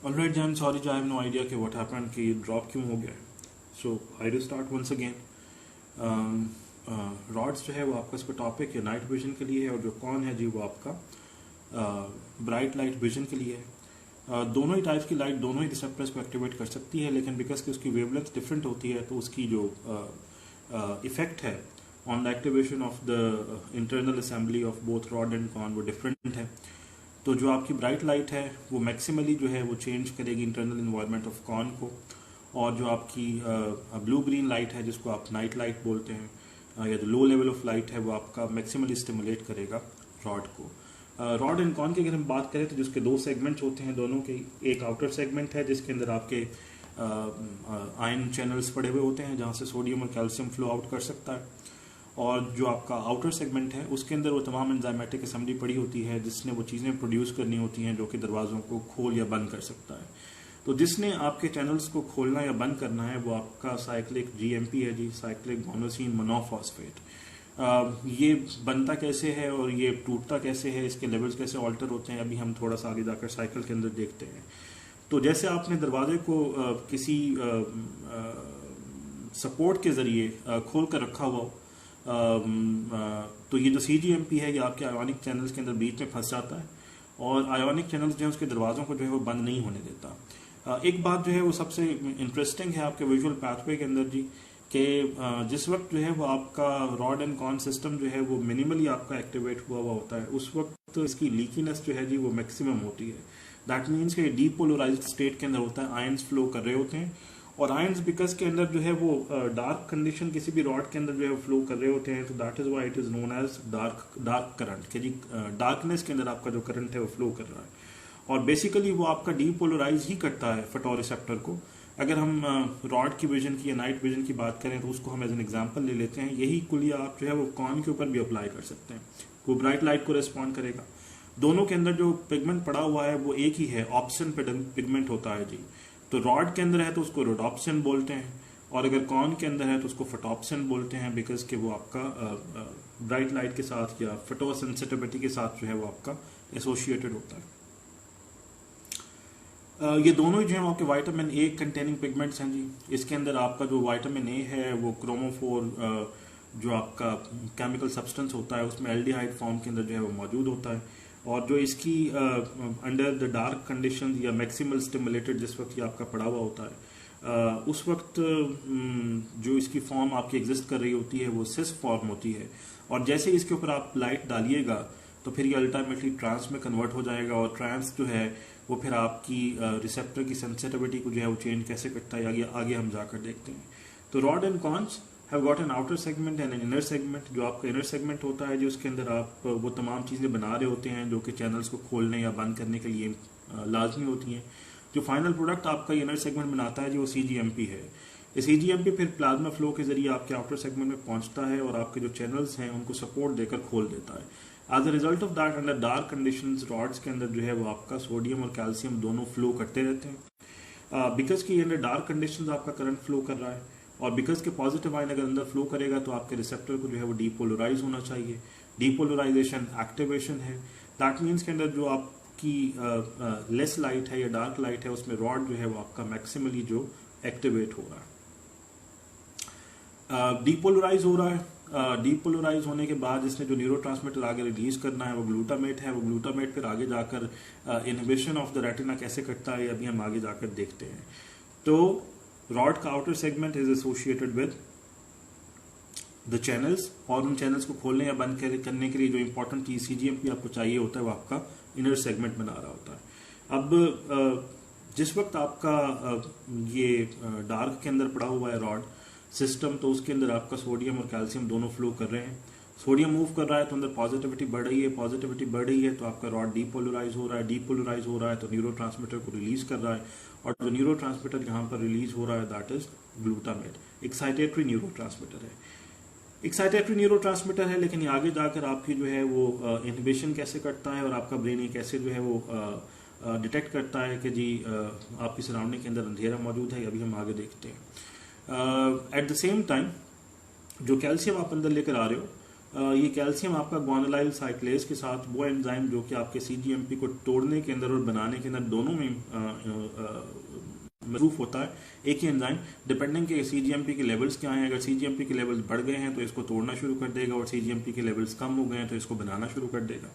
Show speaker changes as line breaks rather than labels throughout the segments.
Alright, Jan, sorry, I have no idea कि what happened कि drop क्यों हो गया. So I will start once again. Rods जो है वो आपका इसका टॉपिक है नाइट विजन के लिए है, और जो कौन है जी वो आपका ब्राइट लाइट विजन के लिए है. दोनों ही टाइप्स की लाइट दोनों ही रिसेप्टर्स को एक्टिवेट कर सकती है, लेकिन बिकॉज कि उसकी वेवलेंथ डिफरेंट होती है तो उसकी जो इफेक्ट है on the activation of the internal assembly of both rod and cone वो डिफरेंट है. तो जो आपकी ब्राइट लाइट है वो मैक्सिमली जो है वो चेंज करेगी इंटरनल इन्वायरमेंट ऑफ कॉन को, और जो आपकी ब्लू ग्रीन लाइट है जिसको आप नाइट लाइट बोलते हैं या जो लो लेवल ऑफ लाइट है वो आपका मैक्सिमली स्टिमुलेट करेगा रॉड को. रॉड एंड कॉन की अगर हम बात करें तो जिसके दो सेगमेंट्स होते हैं दोनों के. एक आउटर सेगमेंट है जिसके अंदर आपके आयन चैनल्स पड़े हुए होते हैं जहाँ से सोडियम और कैल्शियम फ्लो आउट कर सकता है, और जो आपका आउटर सेगमेंट है उसके अंदर वो तमाम एंजाइमेटिक असेंबली पड़ी होती है जिसने वो चीज़ें प्रोड्यूस करनी होती हैं जो कि दरवाज़ों को खोल या बंद कर सकता है. तो जिसने आपके चैनल्स को खोलना या बंद करना है वो आपका साइक्लिक GMP है जी, साइक्लिक गोनोसिन मोनोफॉस्फेट. ये बनता कैसे है और ये टूटता कैसे है, इसके लेवल्स कैसे ऑल्टर होते हैं, अभी हम थोड़ा सा आगे जाकर साइकिल के अंदर देखते हैं. तो जैसे आपने दरवाजे को किसी सपोर्ट के ज़रिए खोल कर रखा हुआ हो, तो ये जो CGMP है ये आपके आयोनिक चैनल्स के अंदर बीच में फंस जाता है, और आयोनिक चैनल्स जो है उसके दरवाज़ों को जो है वो बंद नहीं होने देता. एक बात जो है वो सबसे इंटरेस्टिंग है आपके विजुअल पाथवे के अंदर जी, कि जिस वक्त जो है वो आपका रॉड एंड कॉन सिस्टम जो है वो मिनिमली आपका एक्टिवेट हुआ होता है उस वक्त इसकी लीकीनेस जो है जी वो मैक्सिमम होती है. दैट मीन्स कि डीपोलराइज्ड स्टेट के अंदर होता है, आयंस फ्लो कर रहे होते हैं, और आयंस बिकॉज के अंदर जो है वो डार्क कंडीशन किसी भी रॉड के अंदर जो है फ्लो कर रहे होते हैं, तो that is why it is known as dark current कि जी डार्कनेस के अंदर आपका जो करंट है वो फ्लो कर रहा है. और बेसिकली वो आपका डीपोलराइज ही करता है फोटो रिसेप्टर को. अगर हम रॉड की विजन की या नाइट विजन की बात करें तो उसको हम एज एन एग्जांपल ले लेते हैं. यही कुलिया आप जो है वो कॉन के ऊपर भी अप्लाई कर सकते हैं, वो ब्राइट लाइट को रिस्पॉन्ड करेगा. दोनों के अंदर जो पिगमेंट पड़ा हुआ है वो एक ही है, ऑप्शन पिगमेंट होता है जी. तो रॉड के अंदर है तो उसको रोडॉप्सिन बोलते हैं, और अगर कॉन के अंदर है तो उसको फोटॉप्सिन बोलते हैं, बिकॉज कि वो आपका ब्राइट लाइट के साथ या फोटो सेंसिटिविटी के साथ जो है वो आपका एसोसिएटेड होता है. ये दोनों जो है आपके विटामिन ए कंटेनिंग पिगमेंट्स हैं जी. इसके अंदर आपका जो विटामिन ए है वो क्रोमोफोर जो आपका केमिकल सब्सटेंस होता है उसमें एल्डिहाइड फॉर्म के अंदर जो है वो मौजूद होता है, और जो इसकी अंडर द डार्क कंडीशन या मैक्सिमल स्टिमुलेटेड जिस वक्त ये आपका पड़ा हुआ होता है उस वक्त जो इसकी फॉर्म आपकी एग्जिस्ट कर रही होती है वो सिस फॉर्म होती है, और जैसे इसके ऊपर आप लाइट डालिएगा तो फिर ये अल्टीमेटली ट्रांस में कन्वर्ट हो जाएगा, और ट्रांस जो है वो फिर आपकी रिसेप्टर की सेंसिटिविटी को जो है वो चेंज कैसे करता है आगे हम जाकर देखते हैं. तो rod and cons have got an outer segment and an inner segment. जो आपका इनर सेगमेंट होता है जो उसके अंदर आप वो तमाम चीज़ें बना रहे होते हैं जो कि चैनल्स को खोलने या बंद करने के लिए लाजमी होती हैं. जो फाइनल प्रोडक्ट आपका इनर सेगमेंट बनाता है जो CGMP है. ये CGMP फिर प्लाज्मा फ्लो के जरिए आपके आउटर सेगमेंट में पहुंचता है और आपके जो चैनल्स हैं उनको सपोर्ट देकर खोल देता है. As a result of that under dark conditions rods के अंदर जो है वो आपका सोडियम और कैल्शियम दोनों फ्लो करते रहते हैं, बिकॉज कि अंडर डार्क कंडीशंस आपका करंट फ्लो कर रहा है, और बिकॉज के पॉजिटिव आयन अगर अंदर फ्लो करेगा तो आपके रिसेप्टर को जो है वो डीपोलराइज होना चाहिए. डीपोलराइजेशन एक्टिवेशन है. दैट मीन्स के अंदर जो आपकी लेस लाइट है या डार्क लाइट है उसमें रॉड जो है वो आपका मैक्सिमली जो एक्टिवेट हो रहा है. डीपोलराइज हो रहा है. डीपोलराइज होने के बाद इसने जो न्यूरोट्रांसमीटर आगे रिलीज करना है वो ग्लूटामेट है. वो ग्लूटामेट फिर आगे जाकर इनहिबिशन ऑफ द रेटिना कैसे करता है अभी हम आगे जाकर देखते हैं. तो रॉड का outer segment is associated with the channels, और उन चैनल्स को खोलने या बंद करने के लिए जो इंपॉर्टेंट चीज CGMP आपको चाहिए होता है वो आपका इनर सेगमेंट बना रहा होता है. अब जिस वक्त आपका ये डार्क के अंदर पड़ा हुआ है रॉड सिस्टम, तो उसके अंदर आपका सोडियम और कैल्शियम दोनों फ्लो कर रहे हैं. सोडियम मूव कर रहा है तो अंदर पॉजिटिविटी बढ़ रही है, पॉजिटिविटी बढ़ रही है तो आपका रॉड डीपोलराइज हो रहा है, डीपोलराइज हो रहा है तो न्यूरोट्रांसमीटर को रिलीज कर रहा है, और जो न्यूरोट्रांसमीटर यहाँ पर रिलीज हो रहा है that is glutamate. Excitatory neurotransmitter है. एक्साइटेटरी न्यूरोट्रांसमीटर है, लेकिन ये आगे जाकर आपकी जो है वो इनहिबिशन कैसे करता है और आपका ब्रेन ये कैसे जो है वो डिटेक्ट करता है कि जी आपकी सराउंडिंग के अंदर अंधेरा मौजूद है, अभी हम आगे देखते हैं. एट द सेम टाइम जो कैल्शियम आप अंदर लेकर आ रहे हो ये कैल्शियम आपका ग्वानुलाइल साइक्लेज के साथ वो एंजाइम जो कि आपके सीजीएमपी को तोड़ने के अंदर और बनाने के अंदर दोनों में मरूफ होता है, एक ही एंजाइम, डिपेंडिंग के सीजीएमपी के लेवल्स क्या हैं। अगर सीजीएमपी के लेवल्स बढ़ गए हैं तो इसको तोड़ना शुरू कर देगा, और सीजीएमपी के लेवल्स कम हो गए हैं तो इसको बनाना शुरू कर देगा।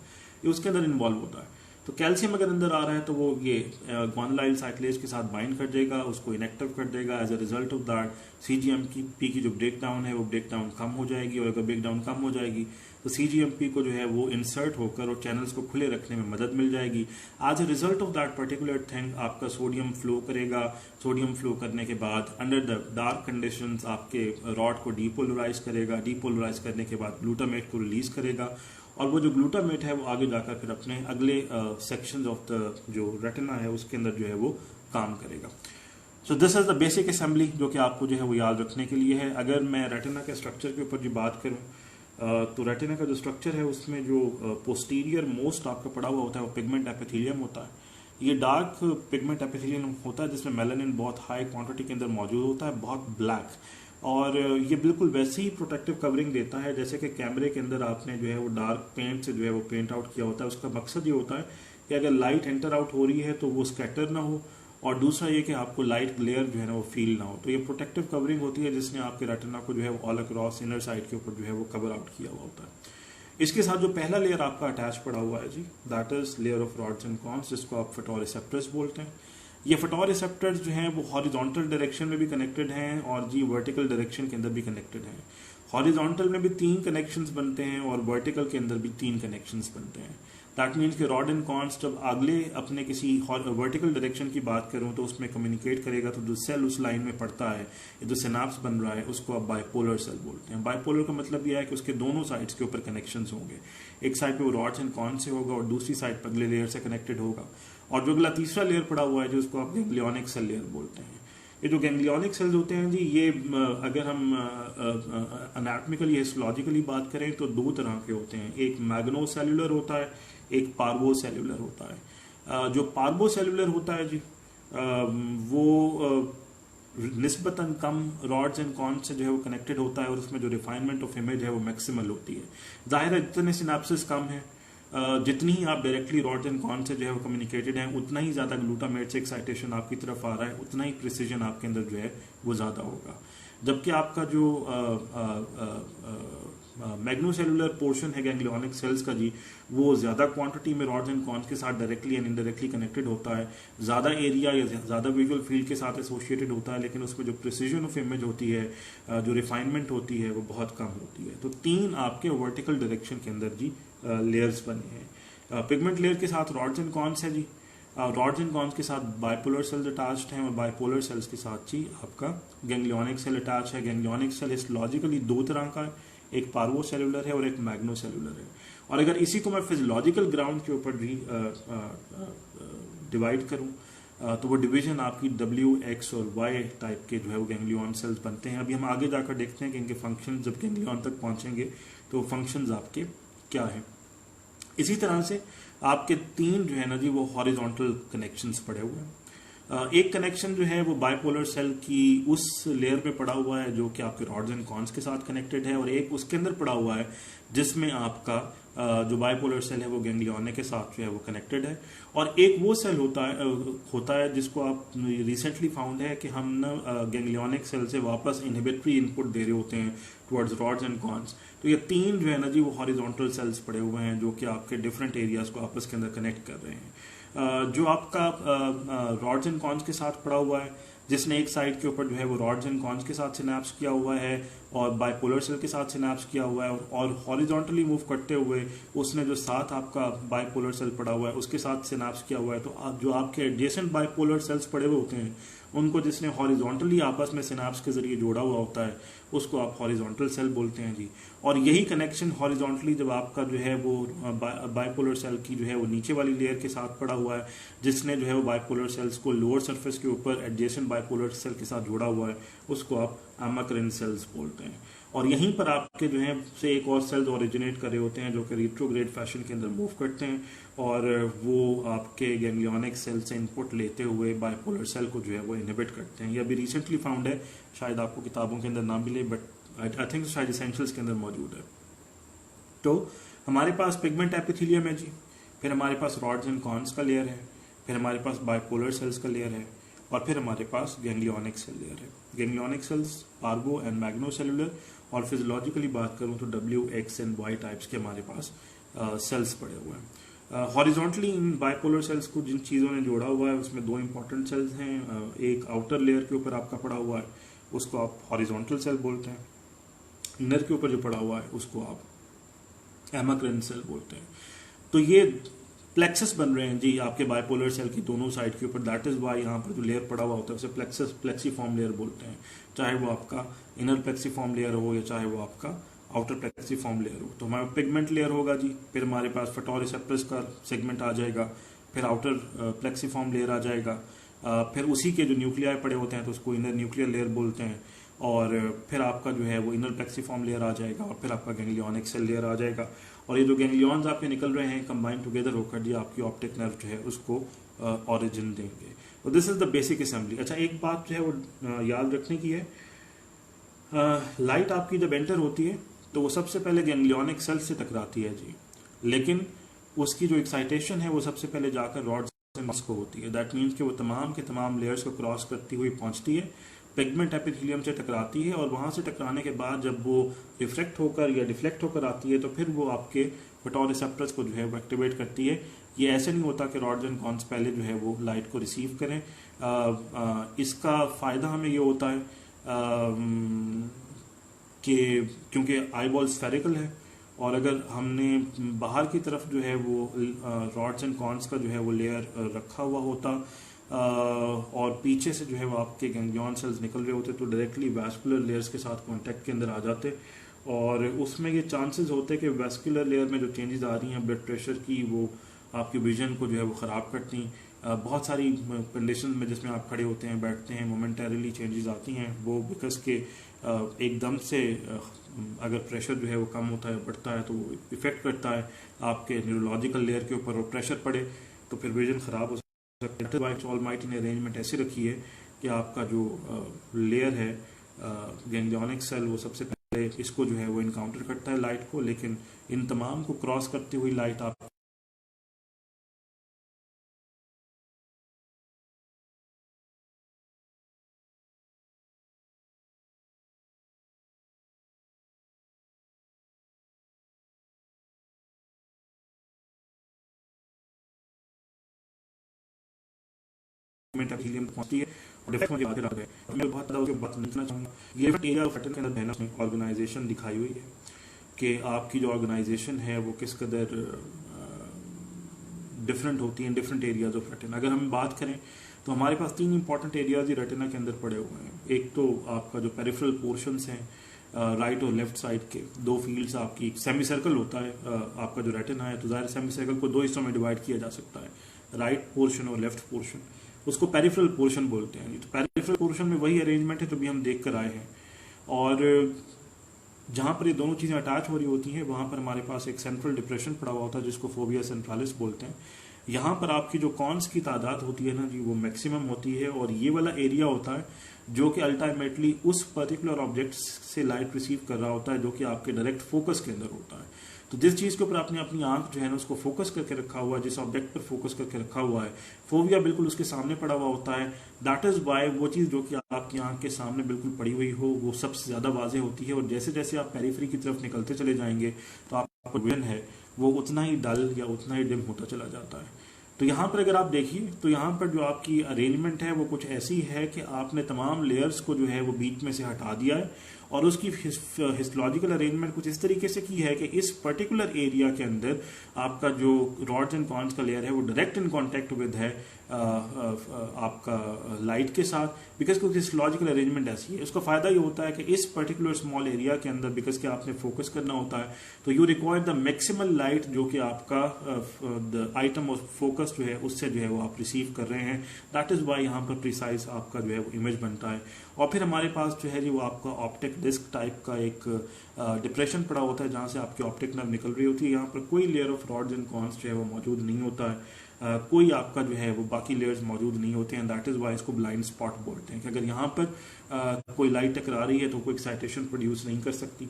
ये उसके अंदर इन्वॉल्व होता है। तो कैल्शियम अगर अंदर आ रहा है तो वो ये ग्वानुलाइल साइक्लेज के साथ बाइंड कर देगा, उसको इनएक्टिव कर देगा। As a result of that cGMP की जो ब्रेक डाउन है वो ब्रेक डाउन कम हो जाएगी, और अगर ब्रेक डाउन कम हो जाएगी तो सीजीएमपी को जो है वो इंसर्ट होकर और चैनल्स को खुले रखने में मदद मिल जाएगी। As a result of that particular thing आपका सोडियम फ्लो करेगा। सोडियम फ्लो करने के बाद अंडर द डार्क कंडीशंस आपके रॉड को डीपोलराइज करेगा। डीपोलराइज करने के बाद ग्लूटामेट को रिलीज करेगा, और वो जो ग्लूटामेट है वो आगे जाकर फिर अपने अगले सेक्शंस ऑफ द जो रेटिना है उसके अंदर जो है वो काम करेगा। So this is the basic assembly जो कि आपको जो है वो याद रखने के लिए है। अगर मैं रेटिना के स्ट्रक्चर के ऊपर जो बात करूं तो रेटिना का जो स्ट्रक्चर है उसमें जो पोस्टीरियर मोस्ट आपका पड़ा हुआ होता है वो पिगमेंट एपिथेलियम होता है। ये डार्क पिगमेंट एपिथेलियम होता है जिसमें मेलानिन बहुत हाई क्वांटिटी के अंदर मौजूद होता है, बहुत ब्लैक, और ये बिल्कुल वैसी ही प्रोटेक्टिव कवरिंग देता है जैसे कि कैमरे के अंदर आपने जो है वो डार्क पेंट से जो है वो पेंट आउट किया होता है। उसका मकसद ये होता है कि अगर लाइट एंटर आउट हो रही है तो वो स्कैटर ना हो, और दूसरा ये कि आपको लाइट ग्लेयर जो है ना वो फील ना हो। तो ये प्रोटेक्टिव कवरिंग होती है जिसने आपके रेटिना को जो है वो ऑल अक्रॉस इनर साइड के ऊपर जो है वो कवर आउट किया हुआ होता है। इसके साथ जो पहला लेयर आपका अटैच पड़ा हुआ है जी, that is layer of rods and cones, जिसको आप फोटोरिसेप्टर्स बोलते हैं। ये फोटोरिसेप्टर्स जो हैं वो हॉरिजॉन्टल डायरेक्शन में भी कनेक्टेड हैं और जी वर्टिकल डायरेक्शन के अंदर भी कनेक्टेड हैं। हॉरिजॉन्टल में भी 3 कनेक्शंस बनते हैं और वर्टिकल के अंदर भी 3 कनेक्शंस बनते हैं। दैट मीन्स कि रॉड एंड कॉन्स जब अगले अपने किसी वर्टिकल डायरेक्शन की बात करूं तो उसमें कम्युनिकेट करेगा, तो जो सेल उस लाइन में पड़ता है, जो सिनाप्स बन रहा है, उसको आप बाइपोलर सेल बोलते हैं। बाइपोलर का मतलब यह है कि उसके दोनों साइड्स के ऊपर कनेक्शंस होंगे। एक साइड पे वो रॉड्स एंड कॉन्स से होगा और दूसरी साइड पर अगले लेयर से कनेक्टेड होगा। और जो अगला तीसरा लेयर पड़ा हुआ है जो उसको आप गैंग्लियोनिक सेल लेयर बोलते हैं। ये जो गैंग्लियोनिक सेल्स होते हैं जी, ये अगर हम एनाटॉमिकली हिस्टोलॉजिकली बात करें तो 2 तरह के होते हैं। एक मैग्नोसेल्युलर होता है, एक पार्वोसेल्युलर होता है। जो पार्वोसेल्युलर होता है जी वो निस्बतन कम रॉड्स एंड कॉन्स से जो है वो कनेक्टेड होता है, और उसमें जो रिफाइनमेंट ऑफ इमेज है वो मैक्सिमल होती है। जाहिर है जितने सिनेप्सिस कम है, जितनी ही आप डायरेक्टली रॉड्स एंड कॉन्स से जो है वो कम्युनिकेटेड हैं, उतना ही ज्यादा ग्लूटामेट से एक्साइटेशन आपकी तरफ आ रहा है, उतना ही प्रिसीजन आपके अंदर जो है वो ज्यादा होगा। जबकि आपका जो मैग्नोसेलुलर पोर्शन है गैंग्लियोनिक सेल्स का जी, वो ज्यादा क्वांटिटी में रॉड्स एंड कॉन्स के साथ डायरेक्टली एंड इनडायरेक्टली कनेक्टेड होता है, ज्यादा एरिया या ज्यादा विजुअल फील्ड के साथ एसोसिएटेड होता है, लेकिन उसमें जो प्रिसीजन ऑफ इमेज होती है, जो रिफाइनमेंट होती है, वो बहुत कम होती है। तो 3 आपके वर्टिकल डायरेक्शन के अंदर जी लेयर्स बने हैं। पिगमेंट लेयर के साथ रॉड्स एंड कॉन्स है जी, रॉड्स एंड कॉन्स के साथ बाइपोलर सेल्स अटैच्ड हैं, और बाइपोलर सेल्स के साथ जी आपका गैंग्लियोनिक सेल अटैच है। गैंग्लियोनिक सेल हिस्टोलॉजिकली 2 तरह का है, एक पार्वोसेल्युलर है और एक मैग्नोसेल्युलर है। और अगर इसी को मैं फिजियोलॉजिकल ग्राउंड के ऊपर भी डिवाइड करूं तो वो डिवीजन आपकी W, X और Y टाइप के जो है वो गैंग्लियन सेल्स बनते हैं। अभी हम आगे जाकर देखते हैं कि इनके फंक्शन जब गैंग्लियन तक पहुंचेंगे तो फंक्शंस आपके क्या है। इसी तरह से आपके 3 जो है ना जी वो हॉरिजॉन्टल कनेक्शंस पड़े हुए हैं। एक कनेक्शन जो है वो बाइपोलर सेल की उस लेयर पे पड़ा हुआ है जो कि आपके रॉड्स एंड कॉन्स के साथ कनेक्टेड है, और एक उसके अंदर पड़ा हुआ है जिसमें आपका जो बाइपोलर सेल है वो गैंग्लियोन के साथ जो है वो कनेक्टेड है। और एक वो सेल होता है जिसको आप रिसेंटली फाउंड है कि हम ना गैंग्लियोनिक सेल से वापस इनहिबिटरी इनपुट दे रहे होते हैं टुवर्ड्स रॉड्स एंड कॉन्स। तो ये 3 जो है ना जी वो हॉरिजॉन्टल सेल्स पड़े हुए हैं जो कि आपके डिफरेंट एरियाज को आपस के अंदर कनेक्ट कर रहे हैं। जो आपका रॉड्स एंड कॉन्स के साथ पड़ा हुआ है, जिसने एक साइड के ऊपर जो है वो रॉड्स एंड कॉन्स के साथ सिनेप्स किया हुआ है और बाइपोलर सेल के साथ सिनेप्स किया हुआ है, और हॉरिजॉन्टली मूव करते हुए उसने जो साथ आपका बाइपोलर सेल पड़ा हुआ है उसके साथ सिनेप्स किया हुआ है। तो जो आपके एडजेसेंट बाइपोलर सेल्स पड़े हुए होते हैं उनको जिसने हॉरिजॉन्टली आपस में सिनेप्स के जरिए जोड़ा हुआ होता है उसको आप हॉरिजॉन्टल सेल बोलते हैं जी। और यही कनेक्शन हॉरिजॉन्टली जब आपका जो है वो बाइपोलर सेल की जो है वो नीचे वाली लेयर के साथ पड़ा हुआ है, जिसने जो है वो बाइपोलर सेल्स को लोअर सरफेस के ऊपर एडजेसेंट बाइपोलर सेल के साथ जोड़ा हुआ है, उसको आप अमाक्रिन सेल्स बोलते हैं। और यहीं पर आपके जो है से एक और सेल्स ओरिजिनेट कर रहे होते हैं जो कि रिट्रोग्रेड फैशन के अंदर मूव करते हैं, और वो आपके गैंग्लियोनिक सेल से इनपुट लेते हुए बाइपोलर सेल को जो है वो इनहिबिट करते हैं। ये अभी रिसेंटली फाउंड है, शायद आपको किताबों के अंदर ना मिले, बट आई थिंक शायद एसेंशियल्स के अंदर मौजूद है। तो हमारे पास पिगमेंट एपिथेलियम है जी, फिर हमारे पास रॉड्स एंड कॉन्स का लेयर है, फिर हमारे पास बाइपोलर सेल्स का लेयर है, और फिर हमारे पास गैंग्लियोनिक सेल लेयर है। Ganglionic cells parvo and magnocellular, और फिजियोलॉजिकली बात करूं तो W, X and Y types के हमारे पास सेल्स पड़े हुए हैं। हॉरिजॉन्टली इन बाइपोलर सेल्स को जिन चीज़ों ने जोड़ा हुआ है उसमें दो इंपॉर्टेंट सेल्स हैं। एक आउटर लेयर के ऊपर आपका पड़ा हुआ है उसको आप हॉरिजॉन्टल सेल बोलते हैं, इनर के ऊपर जो पड़ा हुआ है उसको आप एमाक्रिन सेल बोलते हैं। तो ये प्लेक्सस बन रहे हैं जी आपके बाइपोलर सेल की दोनों साइड के ऊपर। दैट इज वाई यहाँ पर जो लेयर पड़ा हुआ होता है उसे प्लेक्सस प्लेक्सीफॉर्म लेयर बोलते हैं, चाहे वो आपका इनर प्लेक्सीफॉर्म लेयर हो या चाहे वो आपका आउटर प्लेक्सीफॉर्म लेयर हो। तो हमारा पिगमेंट लेयर होगा जी, फिर हमारे पास फोटोरिसेप्टर्स का सेगमेंट आ जाएगा, फिर आउटर प्लेक्सीफॉर्म लेयर आ जाएगा, फिर उसी के जो न्यूक्लियाई पड़े होते हैं तो उसको इनर न्यूक्लियर लेयर बोलते हैं, और फिर आपका जो है वो इनर प्लेक्सीफॉर्म लेयर आ जाएगा, और फिर आपका गैंग्लियोनिक सेल लेयर आ जाएगा। और ये जो गैंग्लियॉन्स आपके निकल रहे हैं कंबाइन टुगेदर होकर जी आपकी ऑप्टिक नर्व जो है उसको ऑरिजिन देंगे। तो this is the basic assembly. अच्छा, एक बात जो है वो याद रखने की है, लाइट आपकी जब एंटर होती है तो वो सबसे पहले गैंग्लियोनिक सेल से टकराती है जी, लेकिन उसकी जो एक्साइटेशन है वो सबसे पहले जाकर रॉड्स एंड को होती है। दैट मीन्स कि वो तमाम के तमाम लेयर्स को क्रॉस करती हुई पहुंचती है, पिगमेंट एपिथेलियम से टकराती है, और वहां से टकराने के बाद जब वो रिफ्लेक्ट होकर या डिफ्लेक्ट होकर आती है तो फिर वो आपके फोटोरिसेप्टर्स को जो है वो एक्टिवेट करती है। ये ऐसे नहीं होता कि रॉड्स एंड कॉन्स पहले जो है वो लाइट को रिसीव करें। इसका फायदा हमें ये होता है कि क्योंकि आई बॉल स्फेरिकल है, और अगर हमने बाहर की तरफ जो है वो रॉड्स एंड कॉन्स का जो है वो लेयर रखा हुआ होता और पीछे से जो है वो आपके गैंग्लियन सेल्स निकल रहे होते तो डायरेक्टली वैस्कुलर लेयर्स के साथ कांटेक्ट के अंदर आ जाते, और उसमें ये चांसेस होते कि वैस्कुलर लेयर में जो चेंजेस आ रही हैं ब्लड प्रेशर की वो आपकी विजन को जो है वो ख़राब करती। बहुत सारी कंडीशन में जिसमें आप खड़े होते हैं, बैठते हैं, मोमेंटरीली चेंजेस आती हैं, वो बिकॉज के एकदम से अगर प्रेशर जो है वो कम होता है, बढ़ता है, तो वो इफेक्ट करता है आपके न्यूरोलॉजिकल लेयर के ऊपर, और प्रेशर पड़े तो फिर विजन ख़राब हो सकता है। ऑलमाइटी ने अरेंजमेंट ऐसी रखी है कि आपका जो लेयर है गैंग्लियोनिक सेल वो सबसे पहले इसको जो है वो इनकाउंटर करता है लाइट को, लेकिन इन तमाम को क्रॉस करती हुई लाइट आप पहुंचती है और डिफेक्ट मुझे बात है। मैं बहुत ज़्यादा उसके बात लिखना चाहूँगा। ये एरिया ऑफ रेटिना के अंदर बहना में ऑर्गेनाइजेशन दिखाई हुई है कि आपकी जो ऑर्गेनाइजेशन है वो किस कदर डिफरेंट होती है डिफरेंट एरियाज ऑफ रेटिना। अगर हम बात करें तो हमारे पास 3 इंपॉर्टेंट एरियाज ही रेटिना के अंदर पड़े हुए हैं। एक तो आपका जो पेरिफेरल पोर्शंस हैं राइट और लेफ्ट साइड के 2 फील्ड्स, आपकी सेमी सर्कल होता है आपका जो रेटिना है, तो ज़ाहिर सेमी सर्कल को 2 हिस्सों में डिवाइड किया जा सकता है, राइट पोर्शन और लेफ्ट पोर्शन, उसको पेरिफेरल पोर्शन बोलते हैं। तो पेरिफेरल पोर्शन में वही अरेंजमेंट है जो भी हम देख कर आए हैं, और जहां पर ये दोनों चीज़ें अटैच हो रही होती हैं वहां पर हमारे पास एक सेंट्रल डिप्रेशन पड़ा हुआ होता है जिसको फोबिया सेंट्रालिस बोलते हैं। यहाँ पर आपकी जो कॉन्स की तादाद होती है ना जी वो मैक्सिमम होती है, और ये वाला एरिया होता है जो कि अल्टीमेटली उस पर्टिकुलर ऑब्जेक्ट से लाइट रिसीव कर रहा होता है जो कि आपके डायरेक्ट फोकस के अंदर होता है। तो जिस चीज़ के ऊपर आपने अपनी आंख जो है ना उसको फोकस करके रखा हुआ है, जिस ऑब्जेक्ट पर फोकस करके रखा हुआ है, फोबिया बिल्कुल उसके सामने पड़ा हुआ होता है। दैट इज वाई वो चीज़ जो कि आपकी आंख के सामने बिल्कुल पड़ी हुई हो वो सबसे ज़्यादा वाजे होती है, और जैसे जैसे आप पेरिफेरी की तरफ निकलते चले जाएंगे तो आपका विजन है वो उतना ही डल या उतना ही डिम होता चला जाता है। तो यहाँ पर अगर आप देखिए तो यहाँ पर जो आपकी अरेंजमेंट है वो कुछ ऐसी है कि आपने तमाम लेयर्स को जो है वो बीच में से हटा दिया है, और उसकी हिस्टोलॉजिकल अरेंजमेंट कुछ इस तरीके से की है कि इस पर्टिकुलर एरिया के अंदर आपका जो रॉड्स एंड कॉन्स का लेयर है वो डायरेक्ट इन कांटेक्ट विद है आपका लाइट के साथ, बिकॉज कुछ हिस्टोलॉजिकल अरेंजमेंट ऐसी है। उसका फायदा ये होता है कि इस पर्टिकुलर स्मॉल एरिया के अंदर बिकॉज कि आपने फोकस करना होता है तो you require the maximal light जो कि आपका द आइटम ऑफ फोकस जो है उससे जो है वो आप रिसीव कर रहे हैं। दैट इज वाई यहाँ पर प्रिसाइज आपका जो है वो इमेज बनता है। और फिर हमारे पास जो है जी वो आपका ऑप्टिक डिस्क टाइप का एक डिप्रेशन पड़ा होता है जहाँ से आपकी ऑप्टिक नर्व निकल रही होती है। यहाँ पर कोई layer of rods and cons जो है वो मौजूद नहीं होता है, कोई आपका जो है वो बाकी लेयर्स मौजूद नहीं होते हैं। दैट इज वाई इसको ब्लाइंड स्पॉट बोलते हैं कि अगर यहाँ पर कोई लाइट टकरा रही है तो कोई एक्साइटेशन प्रोड्यूस नहीं कर सकती।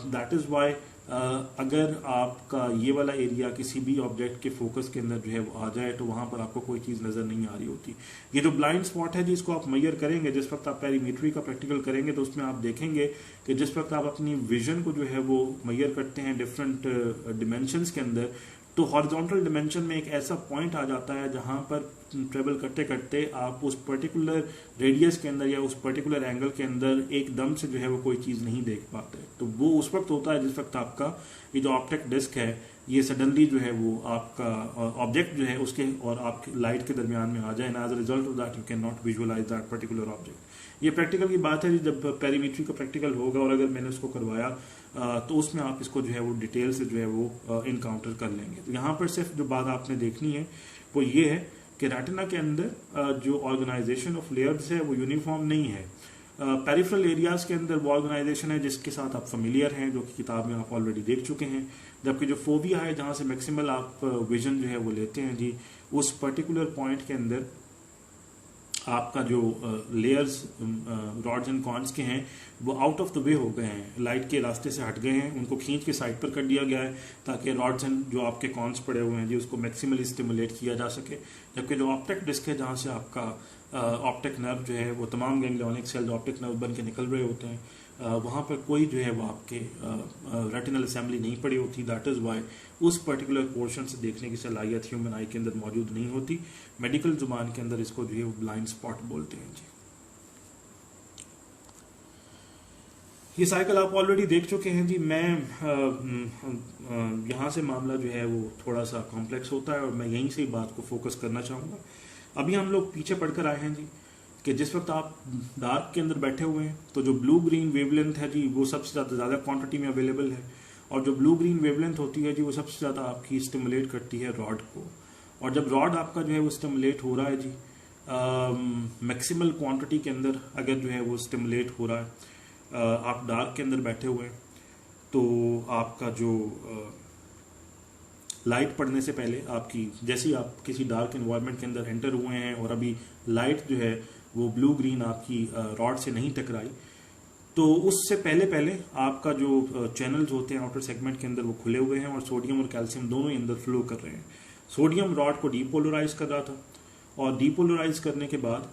दैट इज वाई अगर आपका ये वाला एरिया किसी भी ऑब्जेक्ट के फोकस के अंदर जो है वो आ जाए तो वहां पर आपको कोई चीज नजर नहीं आ रही होती। ये जो ब्लाइंड स्पॉट है जिसको आप मेजर करेंगे, जिस वक्त आप पेरीमीट्री का प्रैक्टिकल करेंगे तो उसमें आप देखेंगे कि जिस वक्त आप अपनी विजन को जो है वो मेजर करते हैं डिफरेंट डिमेंशंस के अंदर, तो हॉरिजॉन्टल डिमेंशन में एक ऐसा पॉइंट आ जाता है जहां पर ट्रेवल करते करते आप उस पर्टिकुलर रेडियस के अंदर या उस पर्टिकुलर एंगल के अंदर एकदम से जो है वो कोई चीज नहीं देख पाते। तो वो उस वक्त होता है जिस वक्त आपका ये जो ऑप्टिक डिस्क है ये सडनली जो है वो आपका ऑब्जेक्ट जो है उसके और आपके लाइट के दरमियान में आ जाए, and as a result of that you can not visualise that particular object. ये प्रैक्टिकल की बात है जी, जब पेरीमीट्री का प्रैक्टिकल होगा और अगर मैंने उसको करवाया तो उसमें आप इसको जो है वो डिटेल से जो है वो इनकाउंटर कर लेंगे। तो यहाँ पर सिर्फ जो बात आपने देखनी है वो ये है कि रेटिना के अंदर जो ऑर्गेनाइजेशन ऑफ लेयर्स है वो यूनिफॉर्म नहीं है। पेरिफेरल एरियाज के अंदर वो ऑर्गेनाइजेशन है जिसके साथ आप फेमिलियर हैं, जो कि किताब में आप ऑलरेडी देख चुके हैं। जबकि जो फोविया है जहां से मैक्सिमल आप विजन जो है वो लेते हैं जी, उस पर्टिकुलर पॉइंट के अंदर आपका जो लेयर्स रॉड्स एंड कॉन्स के हैं वो आउट ऑफ द वे हो गए हैं, लाइट के रास्ते से हट गए हैं, उनको खींच के साइड पर कर दिया गया है ताकि रॉड्स एंड जो आपके कॉन्स पड़े हुए हैं जी उसको मैक्सिमली स्टिमुलेट किया जा सके। जबकि जो ऑप्टिक डिस्क है जहां से आपका ऑप्टिक नर्व जो है वो तमाम गैंग्लियोनिक सेल ऑप्टिक नर्व बन के निकल रहे होते हैं, वहां पर कोई जो है वो आपके रेटिनल असेंबली नहीं पड़ी होती। दैट इज वाई उस पर्टिकुलर पोर्शन से देखने की सलाहियत ह्यूमन आई के अंदर मौजूद नहीं होती। मेडिकल जुबान के अंदर इसको जो है वो ब्लाइंड स्पॉट बोलते हैं जी। ये साइकिल आप ऑलरेडी देख चुके हैं जी। मैं यहाँ से मामला जो है वो थोड़ा सा कॉम्प्लेक्स होता है और मैं यहीं से ही बात को फोकस करना चाहूँगा। अभी हम लोग पीछे पढ़कर आए हैं जी कि जिस वक्त आप डार्क के अंदर बैठे हुए हैं तो जो ब्लू ग्रीन वेवलेंथ है जी वो सबसे ज़्यादा क्वांटिटी में अवेलेबल है, और जो ब्लू ग्रीन वेवलेंथ होती है जी वो सबसे ज़्यादा आपकी स्टिमुलेट करती है रॉड को। और जब रॉड आपका जो है वो स्टिमुलेट हो रहा है जी मैक्सिमल क्वांटिटी के अंदर अगर जो है वो स्टिमुलेट हो रहा है, आप डार्क के अंदर बैठे हुए हैं तो आपका जो लाइट पड़ने से पहले आपकी जैसे ही आप किसी डार्क एनवायरनमेंट के अंदर एंटर हुए हैं और अभी लाइट जो है वो ब्लू ग्रीन आपकी रॉड से नहीं टकराई, तो उससे पहले पहले आपका जो चैनल्स होते हैं आउटर सेगमेंट के अंदर वो खुले हुए हैं और सोडियम और कैल्शियम दोनों ही अंदर फ्लो कर रहे हैं। सोडियम रॉड को डीपोलराइज कर रहा था और डीपोलराइज करने के बाद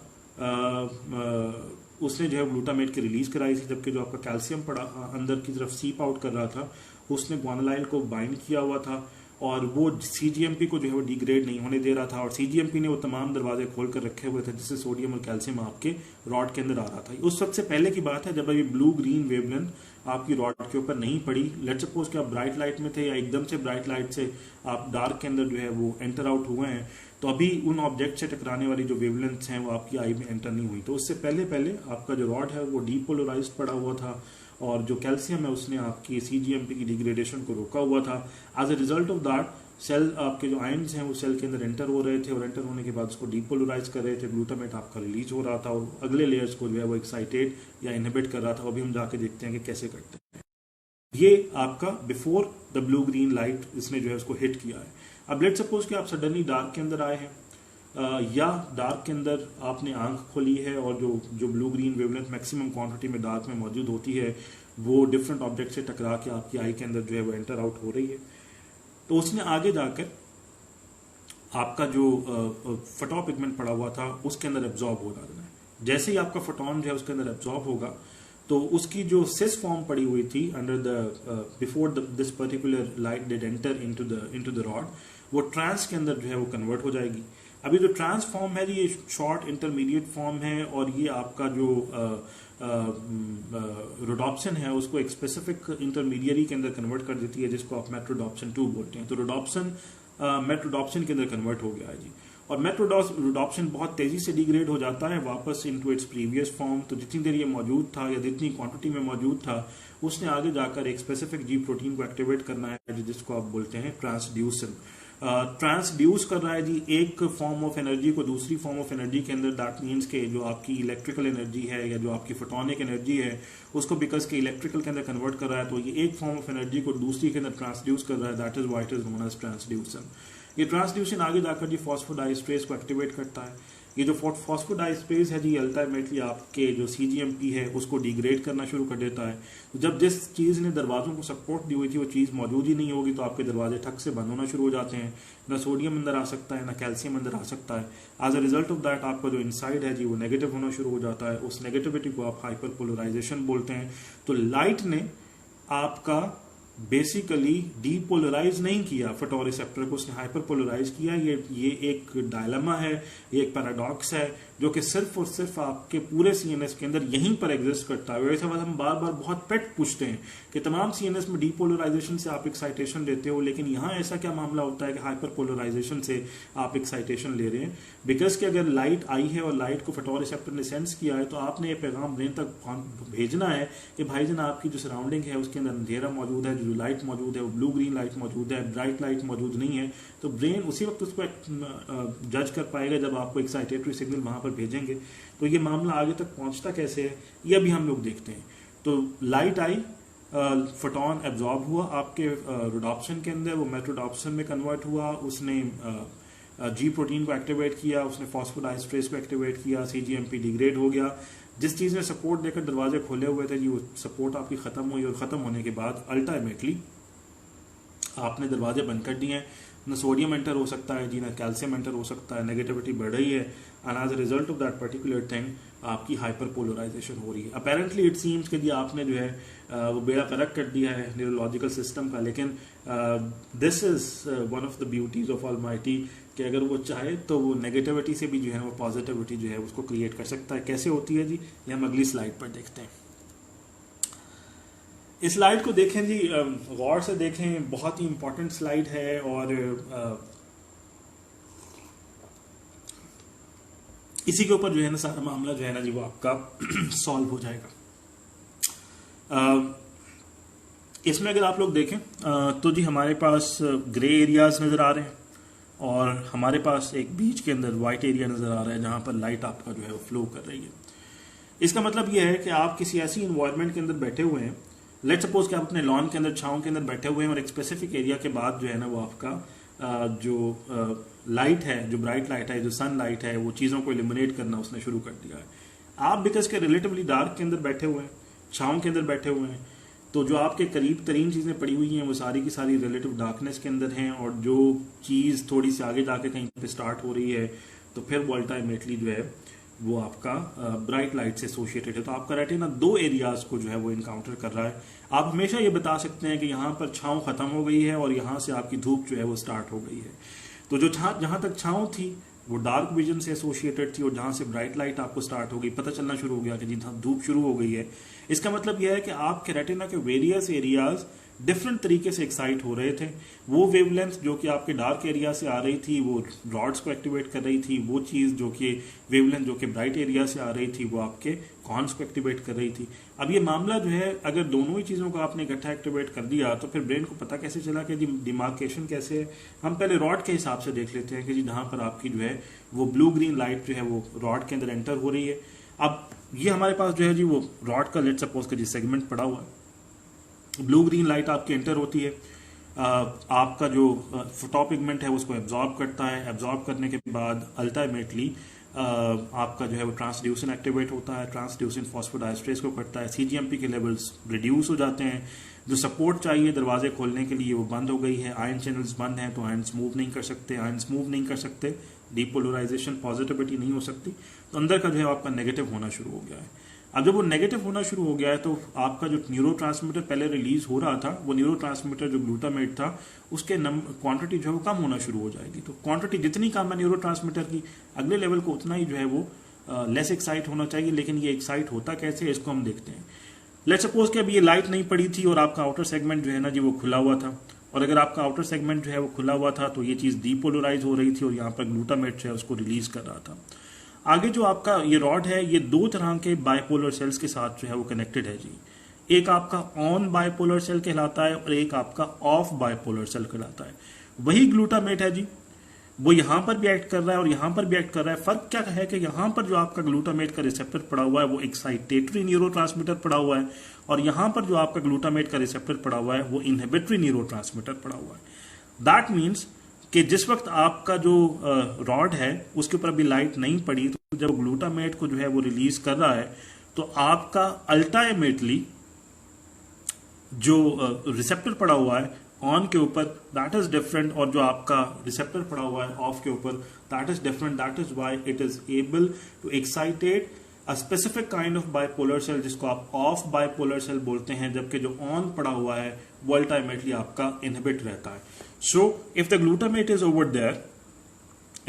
उसने जो है ग्लूटामेट की रिलीज कराई थी, जबकि जो आपका कैल्शियम पड़ा अंदर की तरफ सीप आउट कर रहा था उसने ग्वानलाइल को बाइंड किया हुआ था और वो सीजीएमपी को जो है वो डिग्रेड नहीं होने दे रहा था, और सीजीएमपी ने वो तमाम दरवाजे खोल कर रखे हुए थे जिससे सोडियम और कैल्शियम आपके रॉड के अंदर आ रहा था। उस सबसे पहले की बात है जब अभी ब्लू ग्रीन वेवलेंथ आपकी रॉड के ऊपर नहीं पड़ी। लेट्स सपोज कि आप ब्राइट लाइट में थे या एकदम से ब्राइट लाइट से आप डार्क के अंदर जो है वो एंटर आउट हुए हैं, तो अभी उन ऑब्जेक्ट से टकराने वाली जो वेवलेंथ्स हैं वो आपकी आई में एंटर नहीं हुई। तो उससे पहले पहले आपका जो रॉड है वो डीपोलराइज्ड पड़ा हुआ था और जो कैल्शियम है उसने आपकी सीजीएमपी की डिग्रेडेशन को रोका हुआ था। As a result of that cell आपके जो आयन्स हैं वो सेल के अंदर एंटर हो रहे थे और एंटर होने के बाद उसको डीपोलराइज कर रहे थे, ग्लूटामेट आपका रिलीज हो रहा था और अगले लेयर्स को जो है वो एक्साइटेड या इनहिबिट कर रहा था। अभी हम जाके देखते हैं कि कैसे करते हैं। ये आपका before the blue green light इसने जो है उसको हिट किया है। अब लेट सपोज कि आप सडनली डार्क के अंदर आए हैं या डार्क के अंदर आपने आंख खोली है और जो blue green wavelength maximum quantity में डार्क में मौजूद होती है वो डिफरेंट ऑब्जेक्ट से टकरा के आपकी आई के अंदर जो है वो एंटर आउट हो रही है, तो उसने आगे जाकर आपका जो फटो पिगमेंट पड़ा हुआ था उसके अंदर एब्जॉर्ब हो जाना है। जैसे ही आपका फोटोन जो है उसके अंदर एब्जॉर्ब होगा तो उसकी जो सिस फॉर्म पड़ी हुई थी under the before this particular light did enter into the rod, वो ट्रांस के अंदर जो है वो कन्वर्ट हो जाएगी। अभी जो ट्रांस फॉर्म है ये शॉर्ट इंटरमीडिएट फॉर्म है और ये आपका जो रोडॉप्सिन है उसको एक स्पेसिफिक इंटरमीडिएरी के अंदर कन्वर्ट कर देती है जिसको आप मेट्रोडॉप्सिन 2 बोलते हैं। तो रोडॉप्सिन मेट्रोडॉप्सिन के अंदर कन्वर्ट हो गया है जी, और मेट्रोडॉप्सिन बहुत तेजी से डिग्रेड हो जाता है वापस इनटू इट्स प्रीवियस फॉर्म। तो जितनी देर ये मौजूद था या जितनी क्वांटिटी में मौजूद था उसने आगे जाकर एक स्पेसिफिक जी प्रोटीन को एक्टिवेट करना है जिसको आप बोलते हैं ट्रांसड्यूसन। ट्रांसड्यूस कर रहा है जी एक फॉर्म ऑफ एनर्जी को दूसरी फॉर्म ऑफ एनर्जी के अंदर। दैट मीन्स के जो आपकी इलेक्ट्रिकल एनर्जी है या जो आपकी फोटोनिक एनर्जी है उसको बिकॉज के इलेक्ट्रिकल के अंदर कन्वर्ट कर रहा है, तो ये एक फॉर्म ऑफ एनर्जी को दूसरी के अंदर ट्रांसड्यूस कर रहा है। That is why it is known as transduction. ये ट्रांसड्यूसन आगे जाकर जी फॉस्फोडाइस्ट्रेस को एक्टिवेट करता है। ये जो फॉस्फोडाइस्टेरेज है जी अल्टीमेटली आपके जो सीजीएमपी है उसको डिग्रेड करना शुरू कर देता है। तो जब जिस चीज़ ने दरवाजों को सपोर्ट दी हुई थी वो चीज़ मौजूद ही नहीं होगी तो आपके दरवाजे ठक से बंद होना शुरू हो जाते हैं। ना सोडियम अंदर आ सकता है ना कैल्शियम अंदर आ सकता है। As a result of that आपका जो इनसाइड है जी वो नेगेटिव होना शुरू हो जाता है। उस नेगेटिविटी को आप हाइपर पोलराइजेशन बोलते हैं। तो लाइट ने आपका बेसिकली डीपोलराइज नहीं किया फोटोरिसेप्टर को, उसने हाइपर पोलराइज किया। ये एक डायलेमा है, ये एक पैराडॉक्स है जो कि सिर्फ और सिर्फ आपके पूरे सीएनएस के अंदर यहीं पर एग्जिस्ट करता है। वैसे बात हम बार बार बहुत पेट पूछते हैं कि तमाम सीएनएस में डीपोलराइजेशन से आप एक्साइटेशन लेते हो, लेकिन यहाँ ऐसा क्या मामला होता है कि हाइपर पोलराइजेशन से आप एक्साइटेशन ले रहे हैं? बिकॉज कि अगर लाइट आई है और लाइट को फोटोरिसेप्टर ने सेंस किया है तो आपने ये पैगाम ब्रेन तक भेजना है कि भाईजान आपकी जो सराउंडिंग है उसके अंदर अंधेरा मौजूद है, जो लाइट मौजूद है वो ब्लू ग्रीन लाइट मौजूद है, ब्राइट लाइट मौजूद नहीं है। तो ब्रेन उसी वक्त उसको जज कर पाएगा जब आपको एक्साइटेटरी सिग्नल वहां पर भेजेंगे। तो ये मामला आगे तक पहुंचता कैसे है ये अभी हम लोग देखते हैं। तो लाइट आई, फोटोन एब्जॉर्ब हुआ आपके रोडॉप्सिन के अंदर, वो मेट्रोडॉप्सिन में कन्वर्ट हुआ, उसने जी प्रोटीन को एक्टिवेट किया, उसने फॉस्फोडाइस्ट्रेस को एक्टिवेट किया, सीजीएमपी डिग्रेड हो गया। जिस चीज़ ने सपोर्ट देकर दरवाजे खोले हुए थे जी वो सपोर्ट आपकी ख़त्म हुई और ख़त्म होने के बाद अल्टीमेटली आपने दरवाजे बंद कर दिए हैं। ना सोडियम एंटर हो सकता है जी, ना कैल्शियम एंटर हो सकता है, नेगेटिविटी बढ़ रही है and as a result of that particular thing आपकी हाइपर पोलराइजेशन हो रही है। अपेरेंटली इट सीम्स कि जी आपने जो है वो बेड़ा परक कर दिया है न्यूरोलॉजिकल सिस्टम का, लेकिन this is one of the beauties of Almighty कि अगर वो चाहे तो वो नेगेटिविटी से भी जो है वो पॉजिटिविटी जो है उसको क्रिएट कर सकता है। कैसे होती है जी ये हम अगली स्लाइड पर देखते हैं। इस स्लाइड को देखें जी, गौर से देखें, बहुत ही इंपॉर्टेंट स्लाइड है और इसी के ऊपर जो है ना सारा मामला जो है ना जी वो आपका सॉल्व हो जाएगा। इसमें अगर आप लोग देखें तो जी हमारे पास ग्रे एरियाज नजर आ रहे हैं और हमारे पास एक बीच के अंदर व्हाइट एरिया नजर आ रहा है जहां पर लाइट आपका जो है वो फ्लो कर रही है। इसका मतलब यह है कि आप किसी ऐसी इन्वायरमेंट के अंदर बैठे हुए हैं, लेट सपोज कि आप अपने लॉन के अंदर छांव के अंदर बैठे हुए हैं और एक स्पेसिफिक एरिया के बाद जो है ना वो आपका जो लाइट है, जो ब्राइट लाइट है, जो सन लाइट है, वो चीज़ों को इल्यूमिनेट करना उसने शुरू कर दिया है। आप बिकॉज के रिलेटिवली डार्क के अंदर बैठे हुए हैं, छांव के अंदर बैठे हुए हैं, तो जो आपके करीब तरीन चीज़ें पड़ी हुई हैं वो सारी की सारी रिलेटिव डार्कनेस के अंदर हैं और जो चीज़ थोड़ी सी आगे जाके कहीं पे स्टार्ट हो रही है तो फिर वो अल्टीमेटली जो है वो आपका ब्राइट लाइट से एसोसिएटेड है। तो आपका रेटिना दो एरियाज को जो है वो इनकाउंटर कर रहा है। आप हमेशा ये बता सकते हैं कि यहाँ पर छांव खत्म हो गई है और यहाँ से आपकी धूप जो है वो स्टार्ट हो गई है। तो जो जहाँ तक छांव थी वो डार्क विजन से एसोसिएटेड थी और जहाँ से ब्राइट लाइट आपको स्टार्ट हो गई, पता चलना शुरू हो गया कि जी धूप शुरू हो गई है। इसका मतलब यह है कि आपके रेटिना के वेरियस एरियाज डिफरेंट तरीके से एक्साइट हो रहे थे। वो वेवलेंथ जो कि आपके डार्क एरिया से आ रही थी वो रॉड्स को एक्टिवेट कर रही थी, वो चीज़ जो कि वेवलेंथ जो कि ब्राइट एरिया से आ रही थी वो आपके कॉर्न्स को एक्टिवेट कर रही थी। अब ये मामला जो है अगर दोनों ही चीज़ों को आपने इकट्ठा एक्टिवेट कर दिया तो फिर ब्रेन को पता कैसे चला कि डिमार्केशन कैसे है। हम पहले रॉड के हिसाब से देख लेते हैं कि जी जहाँ पर आपकी जो है वो ब्लू ग्रीन लाइट जो है वो रॉड के अंदर एंटर हो रही है। अब ये हमारे पास जो है जी वो रॉड का लेट सपोज का जी सेगमेंट पड़ा हुआ है, ब्लू ग्रीन लाइट आपकी एंटर होती है, आपका जो फोटोपिगमेंट है उसको एब्जॉर्ब करता है, एब्जॉर्ब करने के बाद अल्टीमेटली आपका जो है वो ट्रांसड्यूसिन एक्टिवेट होता है, ट्रांसड्यूसिन फॉस्फोडाइस्ट्रेस को करता है, सीजीएमपी के लेवल्स रिड्यूस हो जाते हैं, जो सपोर्ट चाहिए दरवाजे खोलने के लिए वो बंद हो गई है, आयन चैनल्स बंद हैं तो आयन्स मूव नहीं कर सकते, आयन्स मूव नहीं कर सकते, डीपोलराइजेशन पॉजिटिविटी नहीं हो सकती, तो अंदर का जो है आपका नेगेटिव होना शुरू हो गया है। अब जब वो नेगेटिव होना शुरू हो गया है तो आपका जो न्यूरोट्रांसमीटर पहले रिलीज हो रहा था वो न्यूरोट्रांसमीटर जो ग्लूटामेट था उसके क्वांटिटी जो है वो कम होना शुरू हो जाएगी। तो क्वांटिटी जितनी कम है न्यूरोट्रांसमीटर की अगले लेवल को उतना ही जो है वो लेस एक्साइट होना चाहिए। लेकिन ये एक्साइट होता कैसे है इसको हम देखते हैं। लेट्स सपोज कि अब ये लाइट नहीं पड़ी थी और आपका आउटर सेगमेंट जो है ना जी वो खुला हुआ था, और अगर आपका आउटर सेगमेंट जो है वो खुला हुआ था तो ये चीज़ डीपोलराइज हो रही थी और यहाँ पर ग्लूटामेट जो है उसको रिलीज कर रहा था। आगे जो आपका ये रॉड है ये दो तरह के बाइपोलर सेल्स के साथ जो है वो कनेक्टेड है जी। एक आपका ऑन बाइपोलर सेल कहलाता है और एक आपका ऑफ बाइपोलर सेल कहलाता है। वही ग्लूटामेट है जी, वो यहाँ पर भी एक्ट कर रहा है और यहाँ पर भी एक्ट कर रहा है। फर्क क्या है कि यहाँ पर जो आपका ग्लूटामेट का रिसेप्टर पड़ा हुआ है वो एक्साइटेटरी न्यूरोट्रांसमीटर पड़ा हुआ है और यहाँ पर जो आपका ग्लूटामेट का रिसेप्टर पड़ा हुआ है वो इनहिबिटरी न्यूरोट्रांसमीटर पड़ा हुआ है। दैट मीन्स कि जिस वक्त आपका जो रॉड है उसके ऊपर अभी लाइट नहीं पड़ी, तो जब ग्लूटामेट को जो है वो रिलीज कर रहा है तो आपका अल्टीमेटली जो रिसेप्टर पड़ा हुआ है ऑन के ऊपर दैट इज डिफरेंट, और जो आपका रिसेप्टर पड़ा हुआ है ऑफ के ऊपर that is different. That is why it is able to excitate a specific kind of bipolar cell जिसको आप ऑफ बाइपोलर सेल बोलते हैं, जबकि जो ऑन पड़ा हुआ है वो अल्टीमेटली आपका इनहिबिट रहता है. So if the glutamate is over there,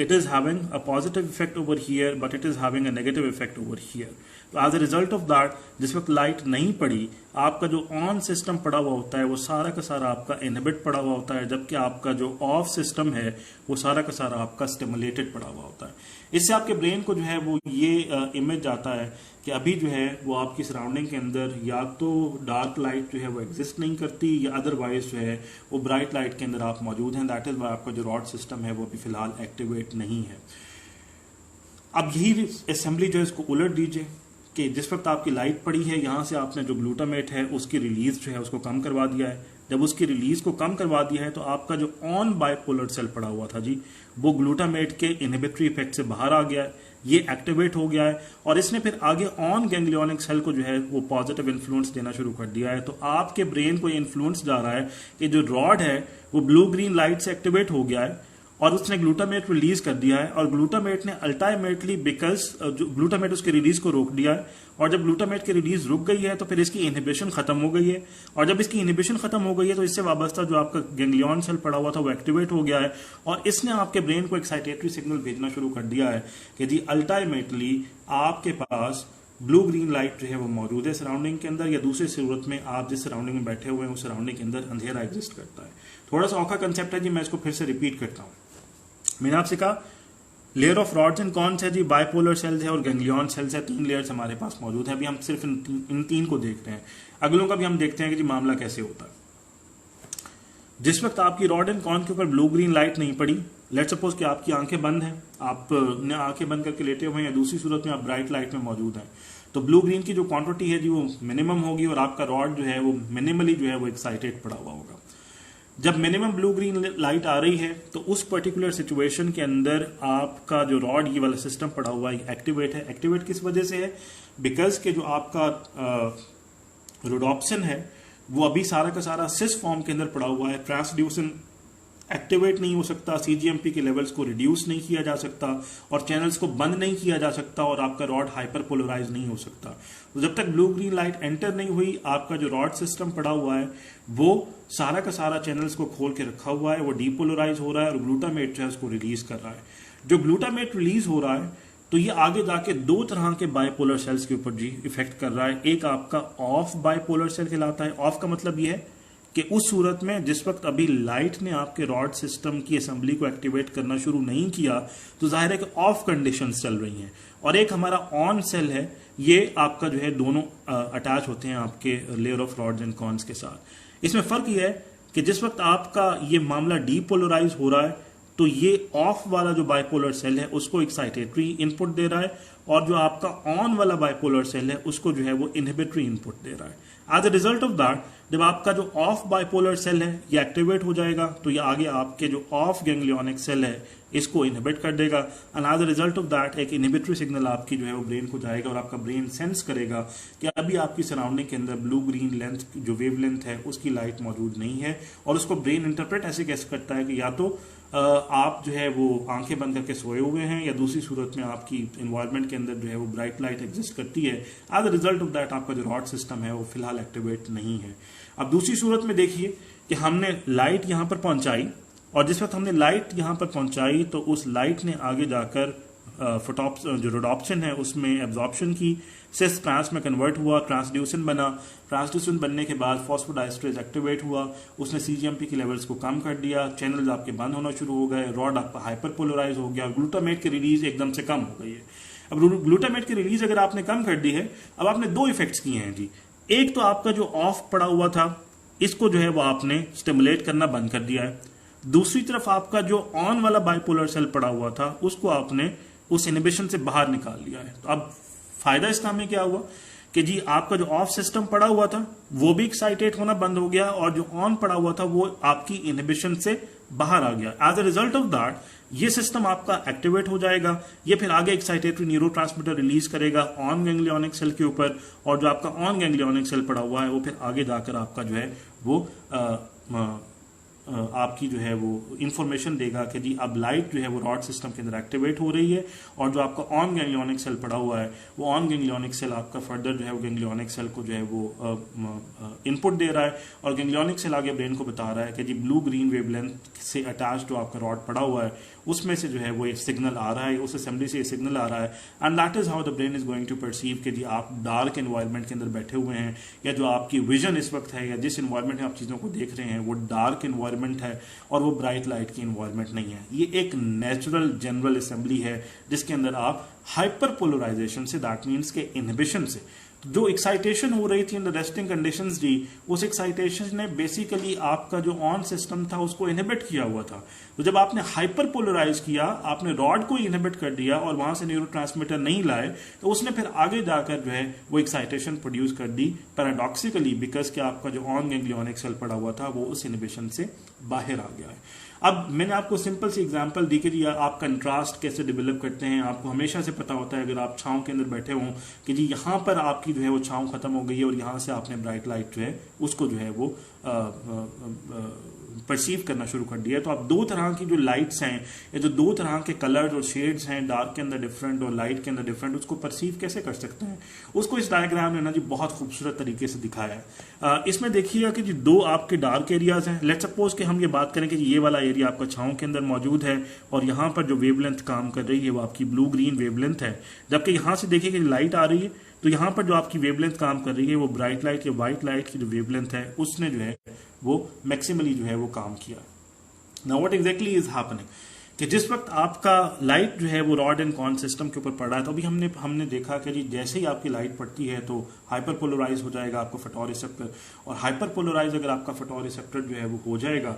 it is having a positive effect over here but it is having a negative effect over here. तो as a result of that, जिस वक्त light नहीं पड़ी आपका जो on system पड़ा हुआ होता है वो सारा का सारा आपका इनहिबिट पड़ा हुआ होता है, जबकि आपका जो ऑफ सिस्टम है वो सारा का सारा आपका स्टिमुलेटेड पड़ा हुआ होता है. इससे आपके ब्रेन को जो है वो ये इमेज आता है कि अभी जो है वो आपकी सराउंडिंग के अंदर या तो डार्क लाइट जो है वो एग्जिस्ट नहीं करती या अदरवाइज जो है वो ब्राइट लाइट के अंदर आप मौजूद हैं. दैट इज वाई आपका जो रॉड सिस्टम है वो अभी फिलहाल एक्टिवेट नहीं है. अब यही असेंबली जो है इसको उलट दीजिए कि जिस वक्त आपकी लाइट पड़ी है यहाँ से आपने जो ग्लूटामेट है उसकी रिलीज जो है उसको कम करवा दिया है. जब उसकी रिलीज को कम करवा दिया है तो आपका जो ऑन बाइपोलर सेल पड़ा हुआ था जी वो ग्लूटामेट के इनहिबिटरी इफेक्ट से बाहर आ गया है, ये एक्टिवेट हो गया है और इसने फिर आगे ऑन गैंग्लियोनिक सेल को जो है वो पॉजिटिव इन्फ्लुएंस देना शुरू कर दिया है. तो आपके ब्रेन को ये इन्फ्लुएंस जा रहा है कि जो रॉड है वो ब्लू ग्रीन लाइट से एक्टिवेट हो गया है और उसने ग्लूटामेट रिलीज कर दिया है, और ग्लूटामेट ने अल्टीमेटली बिकॉज ग्लूटामेट उसके रिलीज को रोक दिया है, और जब ग्लूटामेट की रिलीज रुक गई है तो फिर इसकी इनहिबिशन खत्म हो गई है, और जब इसकी इनहिबिशन खत्म हो गई है तो इससे वाबस्ता जो आपका गैंग्लियन सेल पड़ा हुआ था वो एक्टिवेट हो गया है और इसने आपके ब्रेन को एक्साइटेटरी सिग्नल भेजना शुरू कर दिया है कि जी अल्टीमेटली आपके पास ब्लू ग्रीन लाइट जो है वो मौजूद है सराउंडिंग के अंदर, या दूसरी सूरत में आप जिस सराउंडिंग में बैठे हुए हैं उस सराउंडिंग के अंदर अंधेरा एग्जिस्ट करता है. थोड़ा सा औखा कंसेप्ट है जी, मैं इसको फिर से रिपीट करता हूँ. मैंने आपसे कहा layer of rods and cons है जी, बाइपोलर सेल्स है और गैंग्लियन सेल्स है, 3 लेयर्स हमारे पास मौजूद है. अभी हम सिर्फ इन तीन को देख रहे हैं, अगलों का भी हम देखते हैं कि जी मामला कैसे होता है. जिस वक्त आपकी रॉड एंड कॉन के ऊपर ब्लू ग्रीन लाइट नहीं पड़ी, लेट सपोज कि आपकी आंखें बंद हैं, आपने आंखें बंद करके लेटे हुए हैं, या दूसरी सूरत में आप ब्राइट लाइट में मौजूद हैं, तो ब्लू ग्रीन की जो क्वांटिटी है जी वो मिनिमम होगी और आपका रॉड जो है वो मिनिमली जो है वो एक्साइटेड पड़ा हुआ होगा. जब मिनिमम ब्लू ग्रीन लाइट आ रही है तो उस पर्टिकुलर सिचुएशन के अंदर आपका जो रॉड ये वाला सिस्टम पड़ा हुआ है एक्टिवेट है. एक्टिवेट किस वजह से है? बिकॉज के जो आपका रोडोप्सिन है वो अभी सारा का सारा सिस फॉर्म के अंदर पड़ा हुआ है. ट्रांसड्यूसिन एक्टिवेट नहीं हो सकता, सीजीएमपी के लेवल्स को रिड्यूस नहीं किया जा सकता और चैनल्स को बंद नहीं किया जा सकता और आपका रॉड हाइपर पोलराइज नहीं हो सकता. तो जब तक ब्लू ग्रीन लाइट एंटर नहीं हुई आपका जो रॉड सिस्टम पड़ा हुआ है वो सारा का सारा चैनल्स को खोल के रखा हुआ है, वो डीपोलराइज हो रहा है और ग्लूटामेट जो है उसको रिलीज कर रहा है. जो ग्लूटामेट रिलीज हो रहा है तो ये आगे जाके 2 तरह के बाइपोलर सेल्स के ऊपर जी इफेक्ट कर रहा है. एक आपका ऑफ बाइपोलर सेल कहलाता है. ऑफ का मतलब ये है कि उस सूरत में जिस वक्त अभी लाइट ने आपके रॉड सिस्टम की असेंबली को एक्टिवेट करना शुरू नहीं किया तो जाहिर है कि ऑफ कंडीशंस चल रही हैं. और एक हमारा ऑन सेल है, ये आपका जो है दोनों अटैच होते हैं आपके layer of rods and cons के साथ. इसमें फर्क ये है कि जिस वक्त आपका ये मामला डीपोलराइज हो रहा है तो ये ऑफ वाला जो बाइपोलर सेल है उसको एक्साइटेटरी इनपुट दे रहा है और जो आपका ऑन वाला बाइपोलर सेल है उसको जो है वो इनहिबिटरी इनपुट दे रहा है. As a result of that जब आपका जो ऑफ बाइपोलर सेल है ये एक्टिवेट हो जाएगा तो ये आगे आपके जो ऑफ गैंग्लियोनिक सेल है इसको इनहिबिट कर देगा and as a result of that एक इनहिबिटरी सिग्नल आपकी जो है वो ब्रेन को जाएगा और आपका ब्रेन सेंस करेगा कि अभी आपकी सराउंडिंग के अंदर ब्लू ग्रीन लेंथ जो वेव लेंथ है उसकी लाइट मौजूद नहीं है. और उसको ब्रेन इंटरप्रेट ऐसे कैसे करता है कि या तो आप जो है वो आंखें बंद करके सोए हुए हैं या दूसरी सूरत में आपकी इन्वायरमेंट के अंदर जो है वो ब्राइट लाइट एग्जिस्ट करती है. As a result of that आपका जो रॉड सिस्टम है वो फिलहाल एक्टिवेट नहीं है. अब दूसरी सूरत में देखिए कि हमने लाइट यहां पर पहुंचाई और जिस वक्त हमने लाइट यहां पर पहुंचाई तो उस लाइट ने आगे जाकर जो रोडोप्सिन है उसमें एब्जॉर्प्शन की, सिस ट्रांस में कन्वर्ट हुआ, ट्रांसड्यूसिन बना. ट्रांसड्यूसिन बनने के बाद फॉस्फोडाइस्ट्रेज एक्टिवेट हुआ, उसने सीजीएमपी के लेवल्स को कम कर दिया, चैनल्स आपके बंद होना शुरू हो गए, रॉड आपका हाइपर पोलराइज हो गया और ग्लूटामेट की रिलीज एकदम से कम हो गई है. अब ग्लूटामेट की रिलीज अगर आपने कम कर दी है, अब आपने 2 इफेक्ट्स किए हैं जी. एक तो आपका जो ऑफ पड़ा हुआ था इसको जो है वो आपने स्टिमुलेट करना बंद कर दिया है. दूसरी तरफ आपका जो ऑन वाला बाइपोलर सेल पड़ा हुआ था उसको आपने उस इनहिबिशन से बाहर निकाल लिया है. तो अब फायदा इसका में क्या हुआ कि जी आपका जो ऑफ सिस्टम पड़ा हुआ था वो भी एक्साइटेट होना बंद हो गया और जो ऑन पड़ा हुआ था वो आपकी इनहिबिशन से बाहर आ गया। As a result of that ये सिस्टम आपका एक्टिवेट हो जाएगा, ये फिर आगे एक्साइटेटरी न्यूरोट्रांसमीटर रिलीज करेगा ऑन गैंग्लियोनिक सेल के ऊपर, और जो आपका ऑन गैंग्लियोनिक सेल पड़ा हुआ है वो फिर आगे जाकर आपका जो है वो आपकी जो है वो इंफॉर्मेशन देगा कि जी अब लाइट जो है वो रॉड सिस्टम के अंदर एक्टिवेट हो रही है, और जो आपका ऑन गैंग्लियोनिक सेल पड़ा हुआ है वो ऑन गैंग्लियोनिक सेल आपका फर्दर जो है वो गैंग्लियोनिक सेल को जो है वो इनपुट दे रहा है, और गैंग्लियोनिक सेल आगे ब्रेन को बता रहा है कि जी ब्लू ग्रीन वेवलेंथ से अटैच जो आपका रॉड पड़ा हुआ है उसमें से जो है वो एक सिग्नल आ रहा है, उस असेंबली से ये सिग्नल आ रहा है, and that is how the brain is going to perceive कि जी आप डार्क एनवायरनमेंट के अंदर बैठे हुए हैं, या जो आपकी विजन इस वक्त है या जिस एनवायरनमेंट में आप चीज़ों को देख रहे हैं वो डार्क एनवायरनमेंट है और वो ब्राइट लाइट की एनवायरनमेंट नहीं है। ये एक नेचुरल जनरल असेंबली है जिसके अंदर आप हाइपर पोलराइजेशन से, दैट मीन्स के इनहिबिशन से, जो एक्साइटेशन हो रही थी इन द रेस्टिंग कंडीशंस जी, उस एक्साइटेशन ने बेसिकली आपका जो ऑन सिस्टम था उसको इनहिबिट किया हुआ था। तो जब आपने हाइपर पोलराइज किया, आपने रॉड को इनहिबिट कर दिया और वहां से न्यूरोट्रांसमीटर नहीं लाए, तो उसने फिर आगे जाकर जो है वो एक्साइटेशन प्रोड्यूस कर दी पैराडॉक्सिकली, बिकॉज कि आपका जो ऑन गैंग्लियोनिक सेल पड़ा हुआ था वो उस इनहिबिशन से बाहर आ गया है। अब मैंने आपको सिंपल सी एग्जांपल दी कि जी आप कंट्रास्ट कैसे डेवलप करते हैं। आपको हमेशा से पता होता है अगर आप छांव के अंदर बैठे हों कि जी यहाँ पर आपकी जो है वो छांव खत्म हो गई है और यहाँ से आपने ब्राइट लाइट जो है उसको जो है वो परसीव करना शुरू कर दिया है, तो आप दो तरह की जो लाइट्स हैं या जो दो तरह के कलर्स और शेड्स हैं, डार्क के अंदर डिफरेंट और लाइट के अंदर डिफरेंट, उसको परसीव कैसे कर सकते हैं। उसको इस डायग्राम ने ना जी बहुत खूबसूरत तरीके से दिखाया है। इसमें देखिएगा कि जी दो आपके डार्क एरियाज हैं। लेट्स सपोज कि हम ये बात करें कि ये वाला एरिया आपका छांव के अंदर मौजूद है और यहाँ पर जो वेवलेंथ काम कर रही है वो आपकी ब्लू ग्रीन वेवलेंथ है, जबकि यहाँ से देखिए कि लाइट आ रही है तो यहाँ पर जो आपकी वेवलेंथ काम कर रही है वो ब्राइट लाइट या व्हाइट लाइट की जो वेवलेंथ है उसने जो है वो मैक्सिमली जो है वो काम किया। Now what exactly is happening कि जिस वक्त आपका लाइट जो है वो रॉड एंड कॉन सिस्टम के ऊपर पड़ रहा है, तो अभी हमने देखा कि जी जैसे ही आपकी लाइट पड़ती है तो हाइपर पोलराइज हो जाएगा आपका फोटो रिसेप्टर, और हाइपर पोलराइज अगर आपका फोटो रिसेप्टर जो है वो हो जाएगा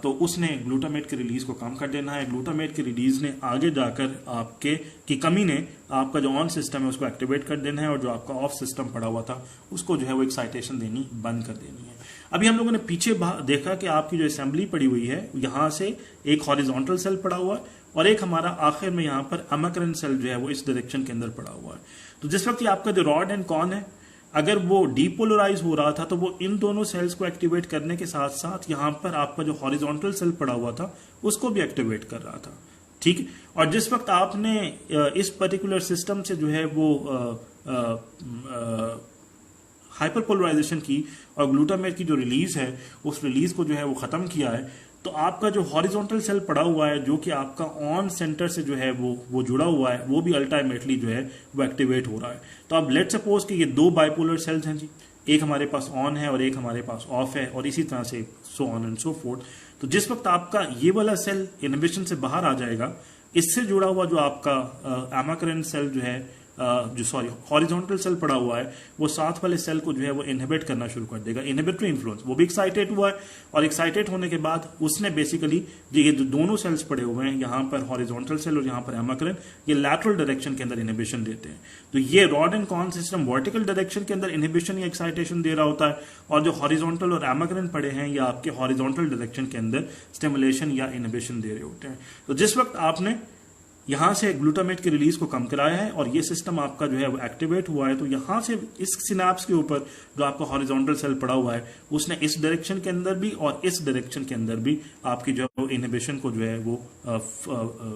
तो उसने ग्लूटामेट के रिलीज को कम कर देना है। ग्लूटामेट की रिलीज ने आगे जाकर आपके की कमी ने आपका जो ऑन सिस्टम है उसको एक्टिवेट कर देना है, और जो आपका ऑफ सिस्टम पड़ा हुआ था उसको जो है वो एक्साइटेशन देनी बंद कर देनी है। अभी हम लोगों ने पीछे देखा कि आपकी जो असेंबली पड़ी हुई है यहां से एक हॉरिजॉन्टल सेल पड़ा हुआ है और एक हमारा आखिर में यहां पर अमाक्रन सेल जो है वो इस डायरेक्शन के अंदर पड़ा हुआ है। तो जिस वक्त आपका जो रॉड एंड कॉन है अगर वो डीपोलराइज हो रहा था तो वो इन दोनों सेल्स को एक्टिवेट करने के साथ साथ यहां पर आपका जो हॉरिजॉन्टल सेल पड़ा हुआ था उसको भी एक्टिवेट कर रहा था, ठीक। और जिस वक्त आपने इस पर्टिकुलर सिस्टम से जो है वो हाइपर पोलराइजेशन की और ग्लूटामेट की जो रिलीज है उस रिलीज को जो है वो खत्म किया है, तो आपका जो हॉरिजॉन्टल सेल पड़ा हुआ है जो कि आपका ऑन सेंटर से जो है वो जुड़ा हुआ है वो भी अल्टीमेटली जो है वो एक्टिवेट हो रहा है। तो अब लेट सपोज कि ये दो बाइपोलर सेल्स हैं जी, एक हमारे पास ऑन है और एक हमारे पास ऑफ है, और इसी तरह से so on and so fourth. तो जिस वक्त आपका ये वाला सेल इनहिबिशन से बाहर आ जाएगा, इससे जुड़ा हुआ जो आपका अमाक्रन सेल जो है हॉरिजॉन्टल सेल पड़ा हुआ है वो साथ वाले सेल को जो है वो इनहिबिट करना शुरू कर देगा, इनहिबिटरी इन्फ्लुएंस। वो भी एक्साइटेड हुआ है और एक्साइटेड होने के बाद उसने बेसिकली ये जो दोनों सेल्स पड़े हुए हैं यहाँ पर हॉरिजॉन्टल सेल और यहाँ पर अमाक्रन, ये लैटरल डायरेक्शन के अंदर इनहिबिशन देते हैं। तो ये rod and cone system vertical direction के अंदर इनहिबिशन या एक्साइटेशन दे रहा होता है, और जो हॉरिजॉन्टल और अमाक्रन पड़े हैं या आपके हॉरिजॉन्टल डायरेक्शन के अंदर स्टिमुलेशन या इनहिबिशन दे रहे होते हैं। तो जिस वक्त आपने यहां से ग्लूटामेट की रिलीज को कम कराया है और ये सिस्टम आपका जो है वो एक्टिवेट हुआ है, तो यहां से इस सिनेप्स के ऊपर जो आपका हॉरिजॉन्टल सेल पड़ा हुआ है उसने इस डायरेक्शन के अंदर भी और इस डायरेक्शन के अंदर भी आपकी जो इनहिबिशन को जो है वो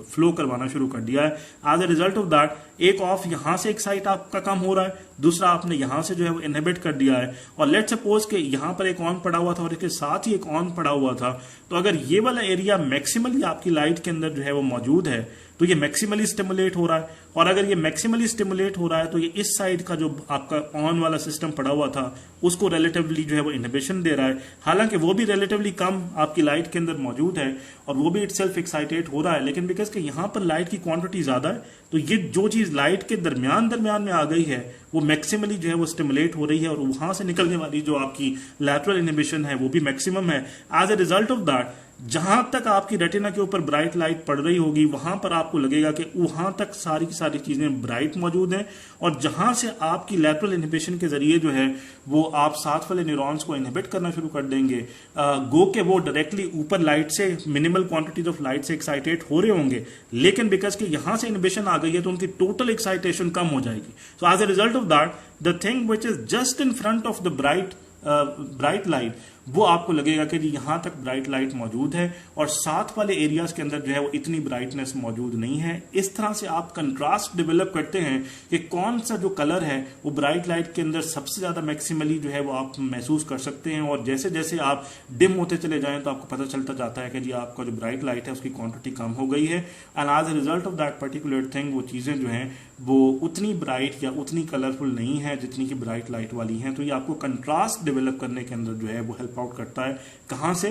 फ्लो करवाना शुरू कर दिया है। As a result of that एक ऑफ यहां से एक साइट आपका कम हो रहा है, दूसरा आपने यहां से जो है वो इनहिबिट कर दिया है, और लेट सपोज कि यहां पर एक ऑन पड़ा हुआ था और इसके साथ ही एक ऑन पड़ा हुआ था, तो अगर ये वाला एरिया मैक्सिमली आपकी लाइट के अंदर जो है वो मौजूद है तो ये मैक्सिमली स्टिमुलेट हो रहा है, और अगर ये मैक्सिमली स्टिमुलेट हो रहा है तो ये इस साइड का जो आपका ऑन वाला सिस्टम पड़ा हुआ था उसको रिलेटिवली जो है वो इनहिबिशन दे रहा है, हालांकि वो भी रिलेटिवली कम आपकी लाइट के अंदर मौजूद है और वो भी इटसेल्फ एक्साइटेड हो रहा है, लेकिन बिकॉज कि यहाँ पर लाइट की क्वांटिटी ज्यादा है तो ये जो चीज लाइट के दरमियान में आ गई है वो मैक्सिमली जो है वो स्टिमुलेट हो रही है, और वहां से निकलने वाली जो आपकी लैटरल इनहिबिशन है वो भी मैक्सिमम है। As a result of that जहां तक आपकी रेटिना के ऊपर ब्राइट लाइट पड़ रही होगी वहां पर आपको लगेगा कि वहां तक सारी की सारी चीजें ब्राइट मौजूद हैं, और जहां से आपकी लैटरल इनहिबिशन के जरिए जो है वो आप साथ वाले न्यूरॉन्स को इनहिबिट करना शुरू कर देंगे, गो के वो डायरेक्टली ऊपर लाइट से मिनिमल क्वांटिटीज ऑफ लाइट से एक्साइटेट हो रहे होंगे, लेकिन बिकॉज कि यहां से इनहिबिशन आ गई है तो उनकी टोटल एक्साइटेशन कम हो जाएगी। So as a result of that the thing which is just in front of the bright light, वो आपको लगेगा कि जी यहां तक ब्राइट लाइट मौजूद है और साथ वाले एरियाज के अंदर जो है वो इतनी ब्राइटनेस मौजूद नहीं है। इस तरह से आप कंट्रास्ट डेवलप करते हैं कि कौन सा जो कलर है वो ब्राइट लाइट के अंदर सबसे ज्यादा मैक्सिमली जो है वो आप महसूस कर सकते हैं, और जैसे जैसे आप डिम होते चले जाएं तो आपको पता चलता जाता है कि जी आपका जो ब्राइट लाइट है उसकी क्वांटिटी कम हो गई है, and as a result of that particular thing वो चीजें जो हैं वो उतनी ब्राइट या उतनी कलरफुल नहीं है जितनी की ब्राइट लाइट वाली हैं। तो ये आपको कंट्रास्ट डेवलप करने के अंदर जो है वो हेल्प आउट करता है, कहां से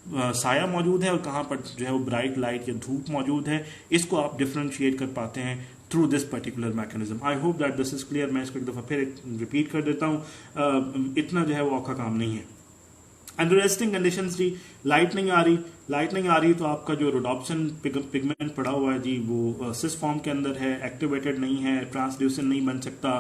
साया मौजूद है और कहां पर जो है वो ब्राइट लाइट या धूप मौजूद है, इसको आप डिफरेंशिएट कर पाते हैं through this particular mechanism. I hope that this is clear. मैं इसको एक दफा फिर रिपीट कर देता हूं, इतना जो है वो औखा काम नहीं है। अंडर रेस्टिंग कंडीशंस जी लाइट नहीं आ रही तो आपका जो रोडोप्सिन पिगमेंट पड़ा हुआ है जी वो सिस फॉर्म के अंदर है, एक्टिवेटेड नहीं है, ट्रांसल्यूसेंट नहीं बन सकता,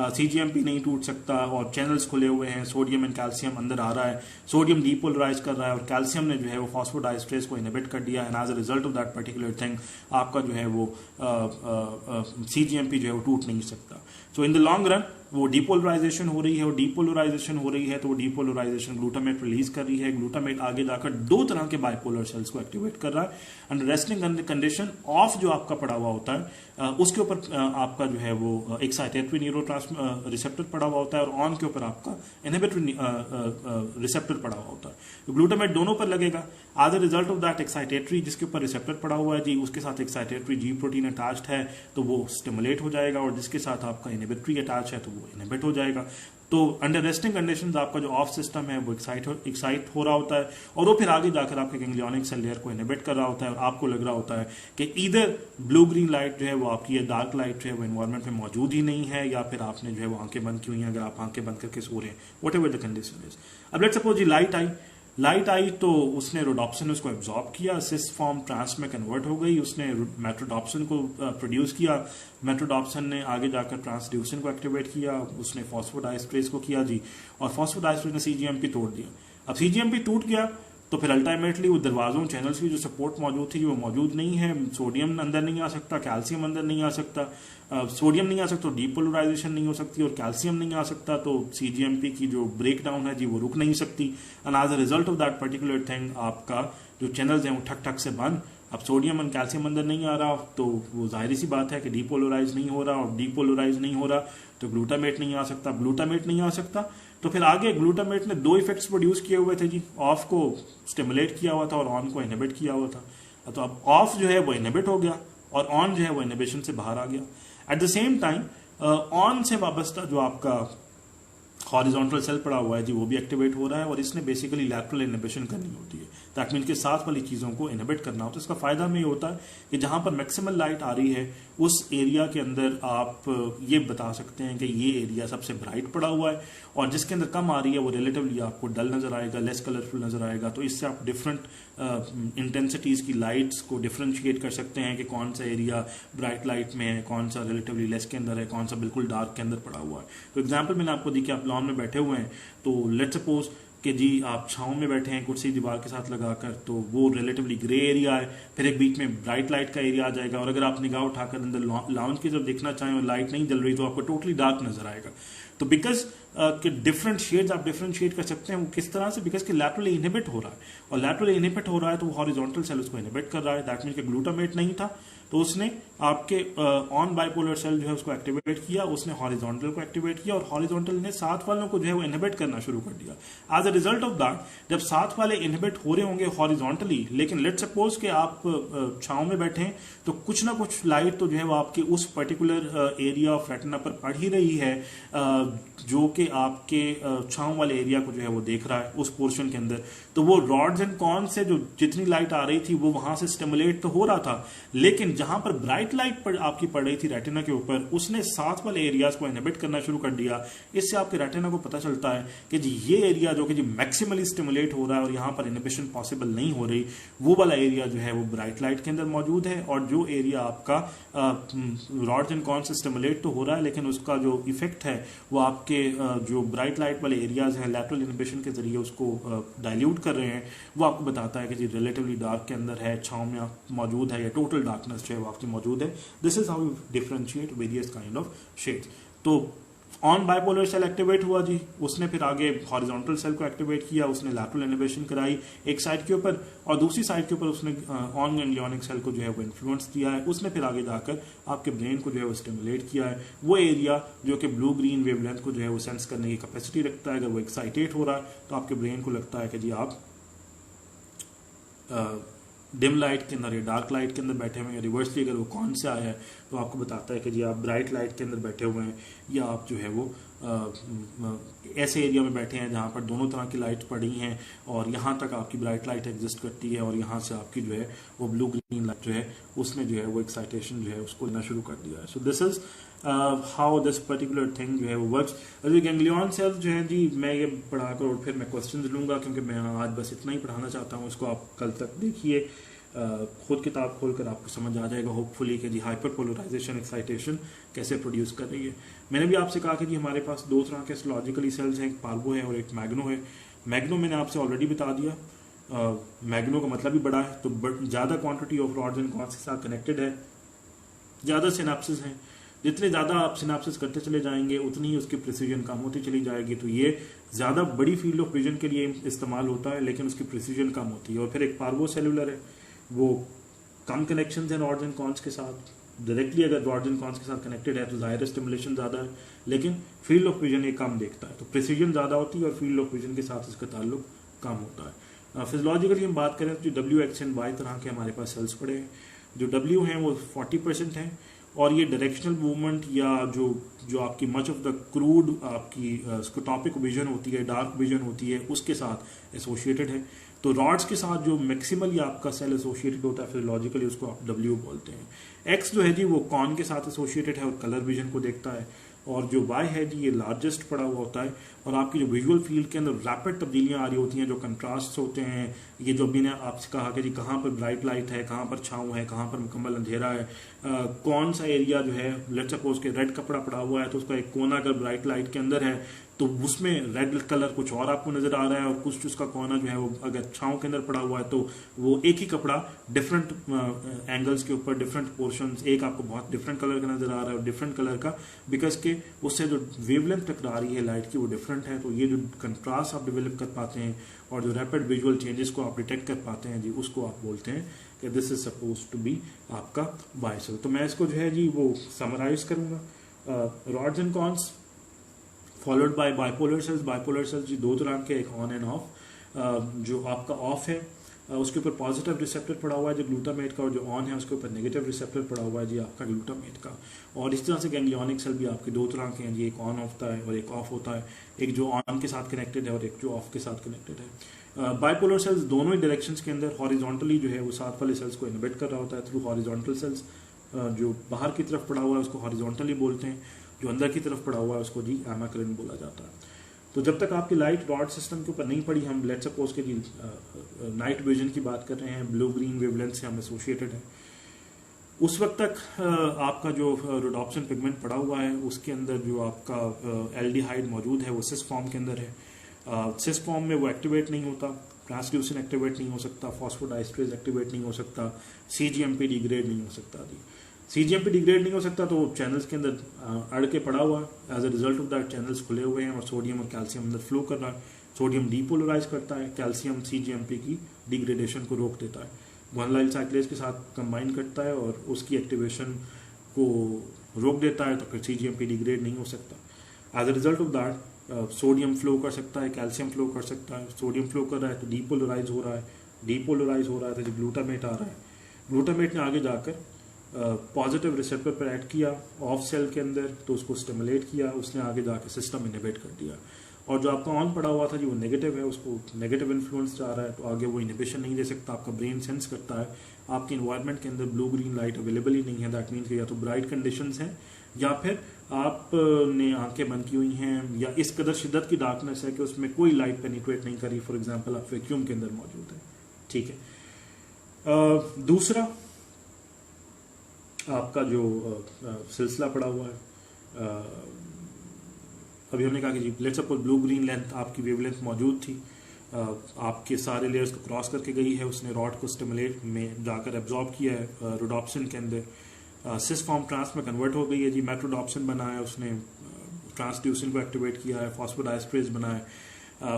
सीजीएमपी नहीं टूट सकता, और चैनल्स खुले हुए हैं, सोडियम एंड कैल्शियम अंदर आ रहा है, सोडियम डीपोलराइज कर रहा है और कैल्शियम ने जो है वो फॉस्फोडाइस्ट्रेस को इनहिबिट कर दिया, and as a result of that particular thing आपका जो है वो सीजीएमपी जो है वो टूट नहीं सकता। सो इन द लॉन्ग रन वो डीपोलराइजेशन हो रही है, और डीपोलराइजेशन हो रही है तो वो डीपोलराइजेशन ग्लूटामेट रिलीज कर रही है, ग्लूटामेट आगे जाकर दो तरह के बाइपोलर सेल्स को एक्टिवेट कर रहा है, एंड रेस्टिंग कंडीशन ऑफ जो आपका पड़ा हुआ होता है उसके ऊपर आपका जो है वो एक्साइटेटरी न्यूरोट्रांसमीटर रिसेप्टर पड़ा हुआ होता है, और ऑन के ऊपर आपका इनहिबिटरी रिसेप्टर पड़ा हुआ होता है। तो ग्लूटामेट दोनों पर लगेगा। As a result of that excitatory जिसके ऊपर रिसेप्टर पड़ा हुआ है जी उसके साथ एक्साइटेटरी जी प्रोटीन अटैच्ड है तो वो स्टिमुलेट हो जाएगा, और जिसके साथ आपका इनहिबिटरी अटैच है तो वो इनहिबिट हो जाएगा। तो अंडर रेस्टिंग कंडीशंस आपका जो ऑफ सिस्टम है वो एक्साइट हो रहा होता है, और वो फिर आगे जाकर आपके गैंग्लियोनिक सेल लेयर को इनहिबिट कर रहा होता है, और आपको लग रहा होता है कि इधर ब्लू ग्रीन लाइट जो है वो आपकी डार्क लाइट जो है वो एनवायरमेंट में मौजूद ही नहीं है, या फिर आपने जो है वो आंखें बंद की हुई हैं अगर आप आंखें बंद करके सो रहे हैं, what ever the condition is. अब लेट्स सपोज जी लाइट आई तो उसने रोडोप्सिन उसको एब्जॉर्ब किया, सिस फॉर्म ट्रांस में कन्वर्ट हो गई, उसने मेट्रोडोप्सिन को प्रोड्यूस किया, मेट्रोडोप्सिन ने आगे जाकर ट्रांसड्यूसिन को एक्टिवेट किया, उसने फॉस्फोडाइस्ट्रेस को किया जी, और फॉस्फोडाइस्ट्रेस ने सीजीएमपी तोड़ दिया। अब सीजीएमपी टूट गया तो फिर अल्टीमेटली वो दरवाजों चैनल्स की जो सपोर्ट मौजूद थी वो मौजूद नहीं है, सोडियम अंदर नहीं आ सकता, कैल्शियम अंदर नहीं आ सकता, सोडियम नहीं आ सकता तो डीपोलराइजेशन नहीं हो सकती, और कैल्शियम नहीं आ सकता तो सीजीएमपी की जो ब्रेक डाउन है जी वो रुक नहीं सकती, and as a result of that particular thing आपका जो चैनल्स हैं वो ठक ठक से बंद। अब सोडियम और कैल्शियम अंदर नहीं आ रहा तो वो जाहिर सी बात है कि डीपोलराइज नहीं हो रहा, और डीपोलराइज नहीं हो रहा तो ग्लूटामेट नहीं आ सकता, ग्लूटामेट नहीं आ सकता तो फिर आगे ग्लूटामेट ने दो इफेक्ट्स प्रोड्यूस किए हुए थे जी, ऑफ को स्टिमुलेट किया हुआ था और ऑन को इनहिबिट किया हुआ था। तो अब ऑफ जो है वो इनहिबिट हो गया और ऑन जो है वो इनहिबिशन से बाहर आ गया। At the same time on से वाबस्ता जो आपका हॉरिजॉन्टल सेल पड़ा हुआ है जी वो भी एक्टिवेट हो रहा है, और इसने बेसिकली लैटरल इनहिबिशन करनी होती है, दैट मीन के साथ वाली चीज़ों को इनहिबिट करना होता है। इसका फायदा में ये होता है कि जहां पर मैक्सिमम लाइट आ रही है उस एरिया के अंदर आप ये बता सकते हैं कि ये एरिया सबसे ब्राइट पड़ा हुआ है, और जिसके अंदर कम आ रही है वो रिलेटिवली आपको डल नजर आएगा, लेस कलरफुल नजर आएगा। तो इससे आप डिफरेंट इंटेंसिटीज की लाइट्स को डिफरेंशिएट कर सकते हैं कि कौन सा एरिया ब्राइट लाइट में है, कौन सा रिलेटिवली लेस के अंदर है, कौन सा बिल्कुल डार्क के अंदर पड़ा हुआ है। तो एग्जाम्पल मैंने आपको दी कि आप लॉन में बैठे हुए हैं तो लेट्स सपोज कि जी आप छांव में बैठे हैं कुर्सी दीवार के साथ लगाकर, तो वो रिलेटिवली ग्रे एरिया है, फिर एक बीच में ब्राइट लाइट का एरिया आ जाएगा, और अगर आप निगाह उठाकर अंदर लाउंज की तरफ देखना चाहें और लाइट नहीं जल रही तो आपको टोटली डार्क नजर आएगा। तो बिकॉज कि डिफरेंट शेड्स आप डिफरेंशिएट कर सकते हैं वो किस तरह से, बिकॉज कि लैटरली इनहिबिट हो रहा है, और लैटरली इनहिबिट हो रहा है तो वो हॉरिजॉन्टल सेल उसको इनहिबिट कर रहा है, दैट मीन कि ग्लूटामेट नहीं था तो उसने आपके ऑन बाइपोलर सेल जो है उसको एक्टिवेट किया, उसने हॉरिजॉन्टल को एक्टिवेट किया, और हॉरिजॉन्टल ने साथ वालों को जो है वो इनहिबिट करना शुरू कर दिया। As a result of that जब साथ वाले इनहिबिट हो रहे होंगे हॉरिजॉन्टली, लेकिन लेट सपोज कि आप छांव में बैठे हैं तो कुछ ना कुछ लाइट तो जो है वो आपके उस पर्टिकुलर एरिया ऑफ रेटिना पर पड़ ही रही है जो कि आपके छांव वाले एरिया को जो है वो देख रहा है उस पोर्शन के अंदर, तो वो रॉड्स एंड कॉन से जो जितनी लाइट आ रही थी वो वहां से स्टिमुलेट तो हो रहा था, लेकिन जहां पर ब्राइट लाइट आपकी पड़ रही थी रेटिना के ऊपर, उसने साथ वाले एरियाज को इनहिबिट करना शुरू कर दिया। इससे आपके रेटिना को पता चलता है कि जी ये एरिया जो कि जी मैक्सिमली स्टिमुलेट हो रहा है और यहाँ पर इनहिबिशन पॉसिबल नहीं हो रही, वो वाला एरिया जो है वो ब्राइट लाइट के अंदर मौजूद है। और जो एरिया आपका रॉड्स एंड कॉन से स्टिमुलेट तो हो रहा है लेकिन उसका जो इफेक्ट है वो आपके जो ब्राइट लाइट वाले एरियाज हैं लैटरल इनहिबिशन के जरिए उसको डाइल्यूट कर रहे हैं, वो आपको बताता है कि जी रिलेटिवली डार्क के अंदर है, छांव में आप मौजूद है, या टोटल डार्कनेस जो है वो आपकी मौजूद है। This is how you differentiate various kind of shades. तो ऑन बाइपोलर सेल एक्टिवेट हुआ जी, उसने फिर आगे हॉरिजॉन्टल सेल को एक्टिवेट किया, उसने लैटरल इनहिबिशन कराई एक साइड के ऊपर, और दूसरी साइड के ऊपर उसने ऑन गैंग्लियोनिक सेल को जो है वो इन्फ्लुएंस किया है। उसने फिर आगे जाकर आपके ब्रेन को जो है वो स्टिमुलेट किया है। वो एरिया जो कि ब्लू ग्रीन वेवलेंथ को जो है वो सेंस करने की कैपेसिटी रखता है, अगर वो एक्साइटेट हो रहा है तो आपके ब्रेन को लगता है कि जी आप डिम लाइट के अंदर या डार्क लाइट के अंदर बैठे हुए हैं। रिवर्सली अगर वो कौन से आया है तो आपको बताता है कि जी आप ब्राइट लाइट के अंदर बैठे हुए हैं, या आप जो है वो ऐसे एरिया में बैठे हैं जहाँ पर दोनों तरह की लाइट पड़ी हैं और यहाँ तक आपकी ब्राइट लाइट एग्जिस्ट करती है और यहाँ से आपकी जो है वो ब्लू ग्रीन लाइट जो है उसने जो है वो एक्साइटेशन जो है उसको लेना शुरू कर दिया है। So this is how this particular thing जो है वो वर्क्स। और जो गैंग्लियन सेल्स जो है जी, मैं ये पढ़ाकर और फिर मैं क्वेश्चन लूंगा क्योंकि मैं आज बस इतना ही पढ़ाना चाहता हूँ। इसको आप कल तक देखिए, खुद किताब खोलकर आपको समझ आ जाएगा होपफुली कि जी हाइपर पोलराइजेशन एक्साइटेशन कैसे प्रोड्यूस कर रही है। मैंने भी आपसे कहा कि जी हमारे पास दो तरह के एस्ट्रोलॉजिकली सेल्स हैं, एक पार्वो है और एक मैग्नो है। मैग्नो मैंने आपसे ऑलरेडी बता दिया, मैग्नो का मतलब भी बड़ा है, तो ज़्यादा quantity of rods and cons के साथ कनेक्टेड है, ज़्यादा सिनेप्सिस हैं। जितने ज़्यादा आप सिनेप्सिस करते चले जाएंगे उतनी ही उसकी प्रिसीजन कम होती चली जाएगी। तो ये ज़्यादा बड़ी फील्ड ऑफ विजन के लिए इस्तेमाल होता है लेकिन उसकी प्रिसीजन कम होती है। और फिर एक पार्वो सेलुलर है, वो कम कनेक्शन है रॉड्स एंड कॉन्स के साथ। डायरेक्टली अगर रॉड्स एंड कॉन्स के साथ कनेक्टेड है तो जाहिर स्टिमुलेशन ज़्यादा है लेकिन फील्ड ऑफ विजन ये कम देखता है, तो प्रिसीजन ज़्यादा होती है और फील्ड ऑफ विजन के साथ इसका ताल्लुक कम होता है। फिजियोलॉजिकली हम बात करें तो जो डब्ल्यू एक्स एंड वाई तरह के हमारे पास सेल्स पड़े हैं। जो डब्ल्यू हैं वो 40% हैं और ये डायरेक्शनल मूवमेंट या जो आपकी मच ऑफ द क्रूड आपकी स्कोटॉपिक विजन होती है, डार्क विजन होती है, उसके साथ एसोसिएटेड है। तो रॉड्स के साथ जो मैक्सिमली आपका सेल एसोसिएटेड होता है फिजियोलॉजिकली उसको आप डब्ल्यू बोलते हैं। एक्स जो है जी वो कॉन के साथ एसोसिएटेड है और कलर विजन को देखता है, और जो वाई है जी ये लार्जेस्ट पड़ा हुआ होता है और आपकी जो विजुअल फील्ड के अंदर रैपिड तब्दीलियां आ रही होती हैं, जो कंट्रास्ट होते हैं, ये जो मैंने आपसे कहा कि जी कहाँ पर ब्राइट लाइट है, कहाँ पर छाँव है, कहाँ पर मुकम्मल अंधेरा है, कौन सा एरिया जो है लेट्स सपोज के रेड कपड़ा पड़ा हुआ है तो उसका एक कोना अगर ब्राइट लाइट के अंदर है तो उसमें रेड कलर कुछ और आपको नजर आ रहा है, और कुछ उसका कोना जो है वो अगर छाँव के अंदर पड़ा हुआ है तो वो एक ही कपड़ा डिफरेंट एंगल्स के ऊपर डिफरेंट पोर्शंस, एक आपको बहुत डिफरेंट कलर का नजर आ रहा है और डिफरेंट कलर का बिकॉज के उससे जो वेवलेंथ टकरा रही है लाइट की वो डिफरेंट है। तो ये जो कंट्रास्ट आप डेवलप कर पाते हैं और जो रैपिड विजुअल चेंजेस को आप डिटेक्ट कर पाते हैं जी उसको आप बोलते हैं कि this is suppose to be आपका वाई सेल। तो मैं इसको जो है जी वो समराइज करूंगा, rods and cones followed by bipolar cells. Bipolar cells जी दो तरह के, एक ऑन एंड ऑफ। जो आपका ऑफ है उसके ऊपर पॉजिटिव रिसेप्टर पड़ा हुआ है जो ग्लूटामेट का, और जो ऑन है उसके ऊपर नेगेटिव रिसेप्टर पड़ा हुआ है जी आपका ग्लूटामेट का। और इस तरह से गैंग्लियोनिक सेल भी आपके दो तरह के हैं जी, एक ऑन होता है और एक ऑफ होता है, एक जो ऑन के साथ कनेक्टेड है और एक जो ऑफ के साथ कनेक्टेड है। बाइपोलर सेल्स दोनों ही डायरेक्शंस के अंदर हॉरिजॉन्टली जो है वो साथ वाले सेल्स को इनहिबिट कर रहा होता है थ्रू हॉरिजॉन्टल सेल्स। जो बाहर की तरफ पड़ा हुआ है उसको हॉरिजॉन्टली बोलते हैं, जो अंदर की तरफ पड़ा हुआ है उसको जी एमाक्रिन बोला जाता है। तो जब तक आपकी लाइट रॉड सिस्टम के ऊपर नहीं पड़ी, हम लेट्स सपोज के जी नाइट विजन की बात कर रहे हैं, ब्लू ग्रीन वेवलेंथ से हम एसोसिएटेड है, उस वक्त तक आपका जो रोडोप्सिन पिगमेंट पड़ा हुआ है उसके अंदर जो आपका एल्डिहाइड मौजूद है वो सिस फॉर्म के अंदर है। सिस फॉर्म में वो एक्टिवेट नहीं होता, ट्रांसल्यूसिन एक्टिवेट नहीं हो सकता, फॉस्फोडाइस्ट्रेज एक्टिवेट नहीं हो सकता, सीजीएमपी डिग्रेड नहीं हो सकता जी। सीजीएमपी डिग्रेड नहीं हो सकता तो चैनल्स के अंदर अड़ के पड़ा हुआ, as a result of that channels खुले हुए हैं और सोडियम और कैल्शियम अंदर फ्लो कर रहा है। सोडियम डीपोलराइज करता है, कैल्शियम सीजीएमपी की डिग्रेडेशन को रोक देता है, गुआनिलाइल साइक्लेज के साथ कंबाइन करता है और उसकी एक्टिवेशन को रोक देता है, तो फिर सीजीएमपी डिग्रेड नहीं हो सकता। As a result of that sodium flow कर सकता है, कैल्शियम फ्लो कर सकता है। सोडियम फ्लो कर रहा है तो डीपोलराइज हो रहा है, डीपोलराइज हो रहा है तो जो ग्लूटामेट आ रहा है, ग्लूटामेट ने आगे जाकर पॉजिटिव रिसेप्टर पर ऐड किया ऑफ सेल के अंदर, तो उसको स्टिमुलेट किया, उसने आगे जाके सिस्टम इनिबिट कर दिया। और जो आपका ऑन पड़ा हुआ था जी वो नेगेटिव है, उसको नेगेटिव इन्फ्लुएंस जा रहा है, तो आगे वो इनिबिशन नहीं दे सकता। आपका ब्रेन सेंस करता है आपके इन्वायरमेंट के अंदर ब्लू ग्रीन लाइट अवेलेबल ही नहीं है, दैट मीन्स या तो ब्राइट कंडीशंस हैं या फिर आपने आंखें बंद की हुई हैं या इस कदर शिद्दत की डार्कनेस है कि उसमें कोई लाइट पेनिट्रेट नहीं करी। फॉर एग्जांपल आप वैक्यूम के अंदर मौजूद है, ठीक है। दूसरा आपका जो सिलसिला पड़ा हुआ है, अभी हमने कहा कि जी let's suppose blue green length आपकी वेवलेंथ मौजूद थी, आपके सारे लेयर्स को क्रॉस करके गई है, उसने रॉड को स्टिमुलेट में जाकर एब्जॉर्ब किया है रोडोप्सिन के अंदर, सिस फॉर्म ट्रांस में कन्वर्ट हो गई है जी, मेट्रोडोप्सिन बना है, उसने ट्रांसड्यूसिन को एक्टिवेट किया है, फॉस्फोडाइस्ट्रेज बना है,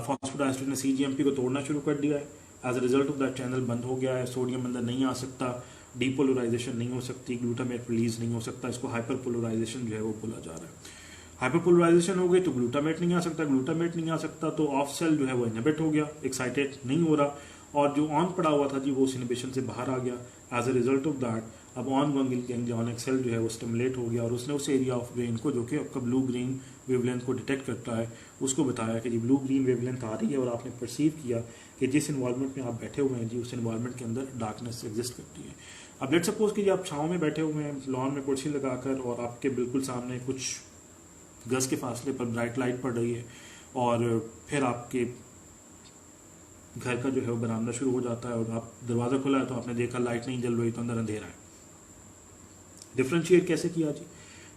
फॉस्फोडाइस्ट्रेज ने सीजीएमपी को तोड़ना शुरू कर दिया है, as a result of that channel बंद हो गया है, सोडियम अंदर नहीं आ सकता, डीपोलराइजेशन नहीं हो सकती, ग्लूटामेट रिलीज नहीं हो सकता, इसको हाइपरपोलराइजेशन जो है वो बोला जा रहा है। हाइपरपोलराइजेशन हो गई तो ग्लूटामेट नहीं आ सकता, ग्लूटामेट नहीं आ सकता तो ऑफ सेल जो है वो इनहिबिट हो गया, एक्साइटेड नहीं हो रहा, और जो ऑन पड़ा हुआ था जी वो उस इनहिबिशन से बाहर आ गया। As a result of that अब ऑन गोइंग गैंग्लियोनिक सेल जो है वो स्टिमुलेट हो गया और उसने उस एरिया ऑफ ब्रेन को जो कि आपका ब्लू ग्रीन वेवलेंथ को डिटेक्ट करता है उसको बताया कि जी ब्लू ग्रीन वेवलेंथ आ रही है, और आपने परसीव किया कि जिस इन्वायरमेंट में आप बैठे हुए हैं जी उस इन्वायरमेंट के अंदर डार्कनेस एग्जिस्ट करती है। अब लेट सपोज कि जी आप छाँव में बैठे हुए हैं लॉन में कुर्सी लगाकर और आपके बिल्कुल सामने कुछ गज के फासले पर ब्राइट लाइट पड़ रही है, और फिर आपके घर का जो है वो बरामदा शुरू हो जाता है और आप दरवाज़ा खुला है तो आपने देखा लाइट नहीं जल रही तो अंदर अंधेरा है। डिफ्रेंशिएट कैसे किया जी?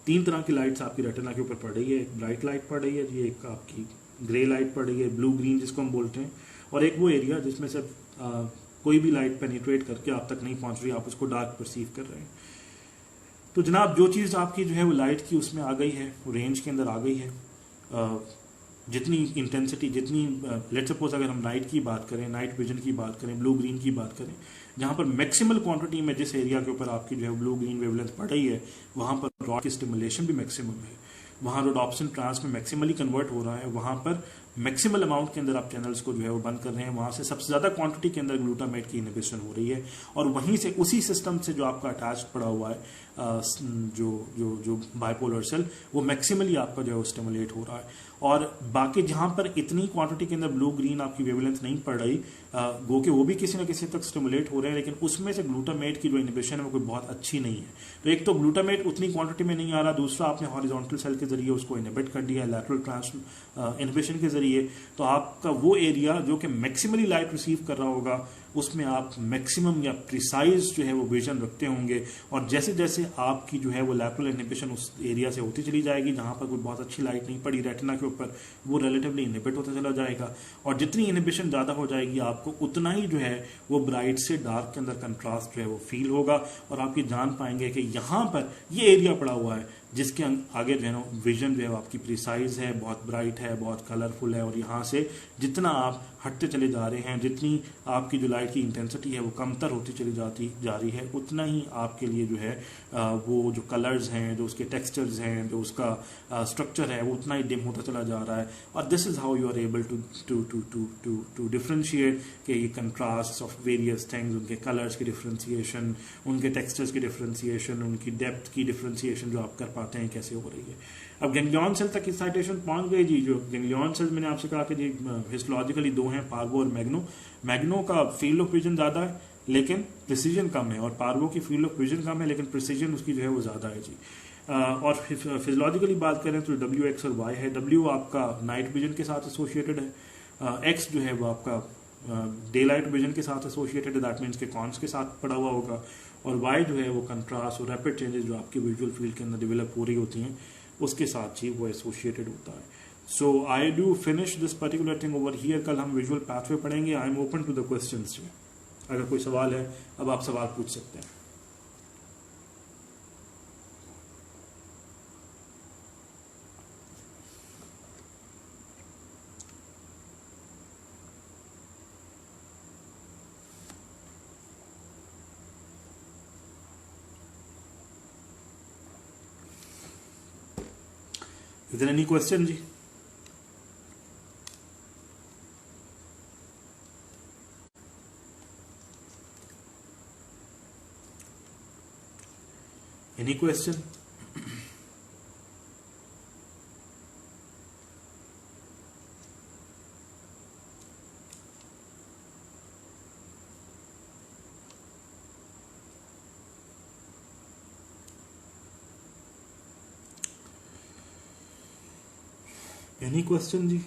3 तरह की लाइट्स आपकी रेटिना के ऊपर पड़ रही है, एक ब्राइट लाइट पड़ रही है जी, एक आपकी ग्रे लाइट पड़ रही है, ब्लू ग्रीन जिसको हम बोलते हैं, और एक वो एरिया जिसमें से कोई भी लाइट पेनिट्रेट करके आप तक नहीं पहुंच रही, आप उसको डार्क परसीव कर रहे हैं। तो जनाब जो चीज़ आपकी जो है वो लाइट की उसमें आ गई है, वो रेंज के अंदर आ गई है, जितनी इंटेंसिटी जितनी लेट्स सपोज अगर हम नाइट की बात करें, नाइट विजन की बात करें, ब्लू ग्रीन की बात करें, जहां पर मैक्सिमल क्वांटिटी में जिस एरिया के ऊपर आपकी जो है ब्लू ग्रीन वेवलेंथ पड़ रही है वहां पर रॉड की स्टिमुलेशन भी मैक्सिमम है, वहां रोडोप्सिन ट्रांस में मैक्सिमली कन्वर्ट हो रहा है, वहां पर मैक्सिमल अमाउंट के अंदर आप चैनल्स को जो है वो बंद कर रहे हैं, वहां से सबसे ज्यादा क्वांटिटी के अंदर ग्लूटामेट की इनहिबिशन हो रही है, और वहीं से उसी सिस्टम से जो आपका अटैच पड़ा हुआ है जो जो जो बाइपोलर सेल वो मैक्सिमली आपका जो है वो स्टिमुलेट हो रहा है। और बाकी जहां पर इतनी क्वांटिटी के अंदर ब्लू ग्रीन आपकी वेवलेंथ नहीं पड़ रही, गो के वो भी किसी न किसी तक स्टिमुलेट हो रहे हैं, लेकिन उसमें से ग्लूटामेट की जो इनहिबिशन है वो कोई बहुत अच्छी नहीं है। तो एक तो ग्लूटामेट उतनी क्वांटिटी में नहीं आ रहा, दूसरा आपने हॉरिजॉन्टल सेल के जरिए उसको इनहिबिट कर दिया है लैटरल ट्रांस इनहिबिशन के जरिए, तो आपका वो एरिया जो कि मैक्सिमली लाइट रिसीव कर रहा होगा उसमें आप मैक्सिमम या प्रिसाइज जो है वो विजन रखते होंगे, और जैसे जैसे आपकी जो है वो लैटरल इनहिबिशन उस एरिया से होती चली जाएगी जहां पर कोई बहुत अच्छी लाइट नहीं पड़ी रेटिना के ऊपर, वो रिलेटिवली इनहिबिट होता चला जाएगा, और जितनी इनहिबिशन ज्यादा हो जाएगी आपको उतना ही जो है वो ब्राइट से डार्क के अंदर कंट्रास्ट जो है वो फील होगा, और आप ये जान पाएंगे कि यहाँ पर ये एरिया पड़ा हुआ है जिसके आगे जो है ना विजन जो है आपकी प्रिसाइज है, बहुत ब्राइट है, बहुत कलरफुल है, और यहाँ से जितना आप हटते चले जा रहे हैं, जितनी आपकी जो लाइट की इंटेंसिटी है वो कमतर होती चली जा रही है, उतना ही आपके लिए जो है वो जो कलर्स हैं, जो उसके टेक्सचर्स हैं, जो उसका स्ट्रक्चर है वो उतना ही डिम होता चला जा रहा है। और this is how you are able to differentiate कि ये कंट्रास्ट ऑफ वेरियस थिंग्स, उनके कलर्स की डिफ्रेंसिएशन, उनके टेक्सचर्स की डिफ्रेंसिएशन, उनकी डेप्थ की डिफ्रेंसिएशन जो आप कर पाते हैं कैसे हो रही है। अब गैंग्लियन सेल तक एक्साइटेशन पहुंच गई जी। जो गैंग्लियन सेल मैंने आपसे कहा कि जी हिस्टोलॉजिकली 2 हैं, पार्वो और मैग्नो। मैग्नो का फील्ड ऑफ विजन ज्यादा है लेकिन प्रिसीजन कम है, और पार्वो की फील्ड ऑफ विजन कम है लेकिन प्रिसीजन उसकी जो है वो ज्यादा है जी। और फिजियोलॉजिकली बात करें तो डब्ल्यू एक्स और वाई है। डब्ल्यू आपका नाइट विजन के साथ एसोसिएटेड है, एक्स जो है वो आपका डे लाइट विजन के साथ एसोसिएटेड है, दैट मीन्स के कॉन्स के साथ पड़ा हुआ होगा, और वाई जो है वो कंट्रास्ट और रैपिड चेंजेस जो आपकी विजुअल फील्ड के अंदर डेवलप हो रही होती हैं उसके साथ ही वो एसोसिएटेड होता है। So I do finish this particular thing over here. कल हम विजुअल पाथवे पढ़ेंगे। I am open to the questions. अगर कोई सवाल है अब आप सवाल पूछ सकते हैं। Is there any question जी? Any question? एनी क्वेश्चन जी?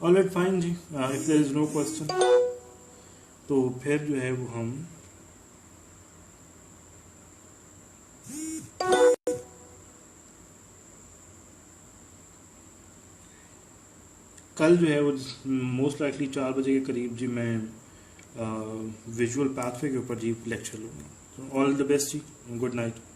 ऑलराइट फाइन जी, if there is no question तो फिर जो है वो हम कल जो है वो मोस्ट लाइकली 4 बजे के करीब जी मैं विजुअल पाथवे के ऊपर जी लेक्चर लूँगा। ऑल द बेस्ट जी, गुड नाइट।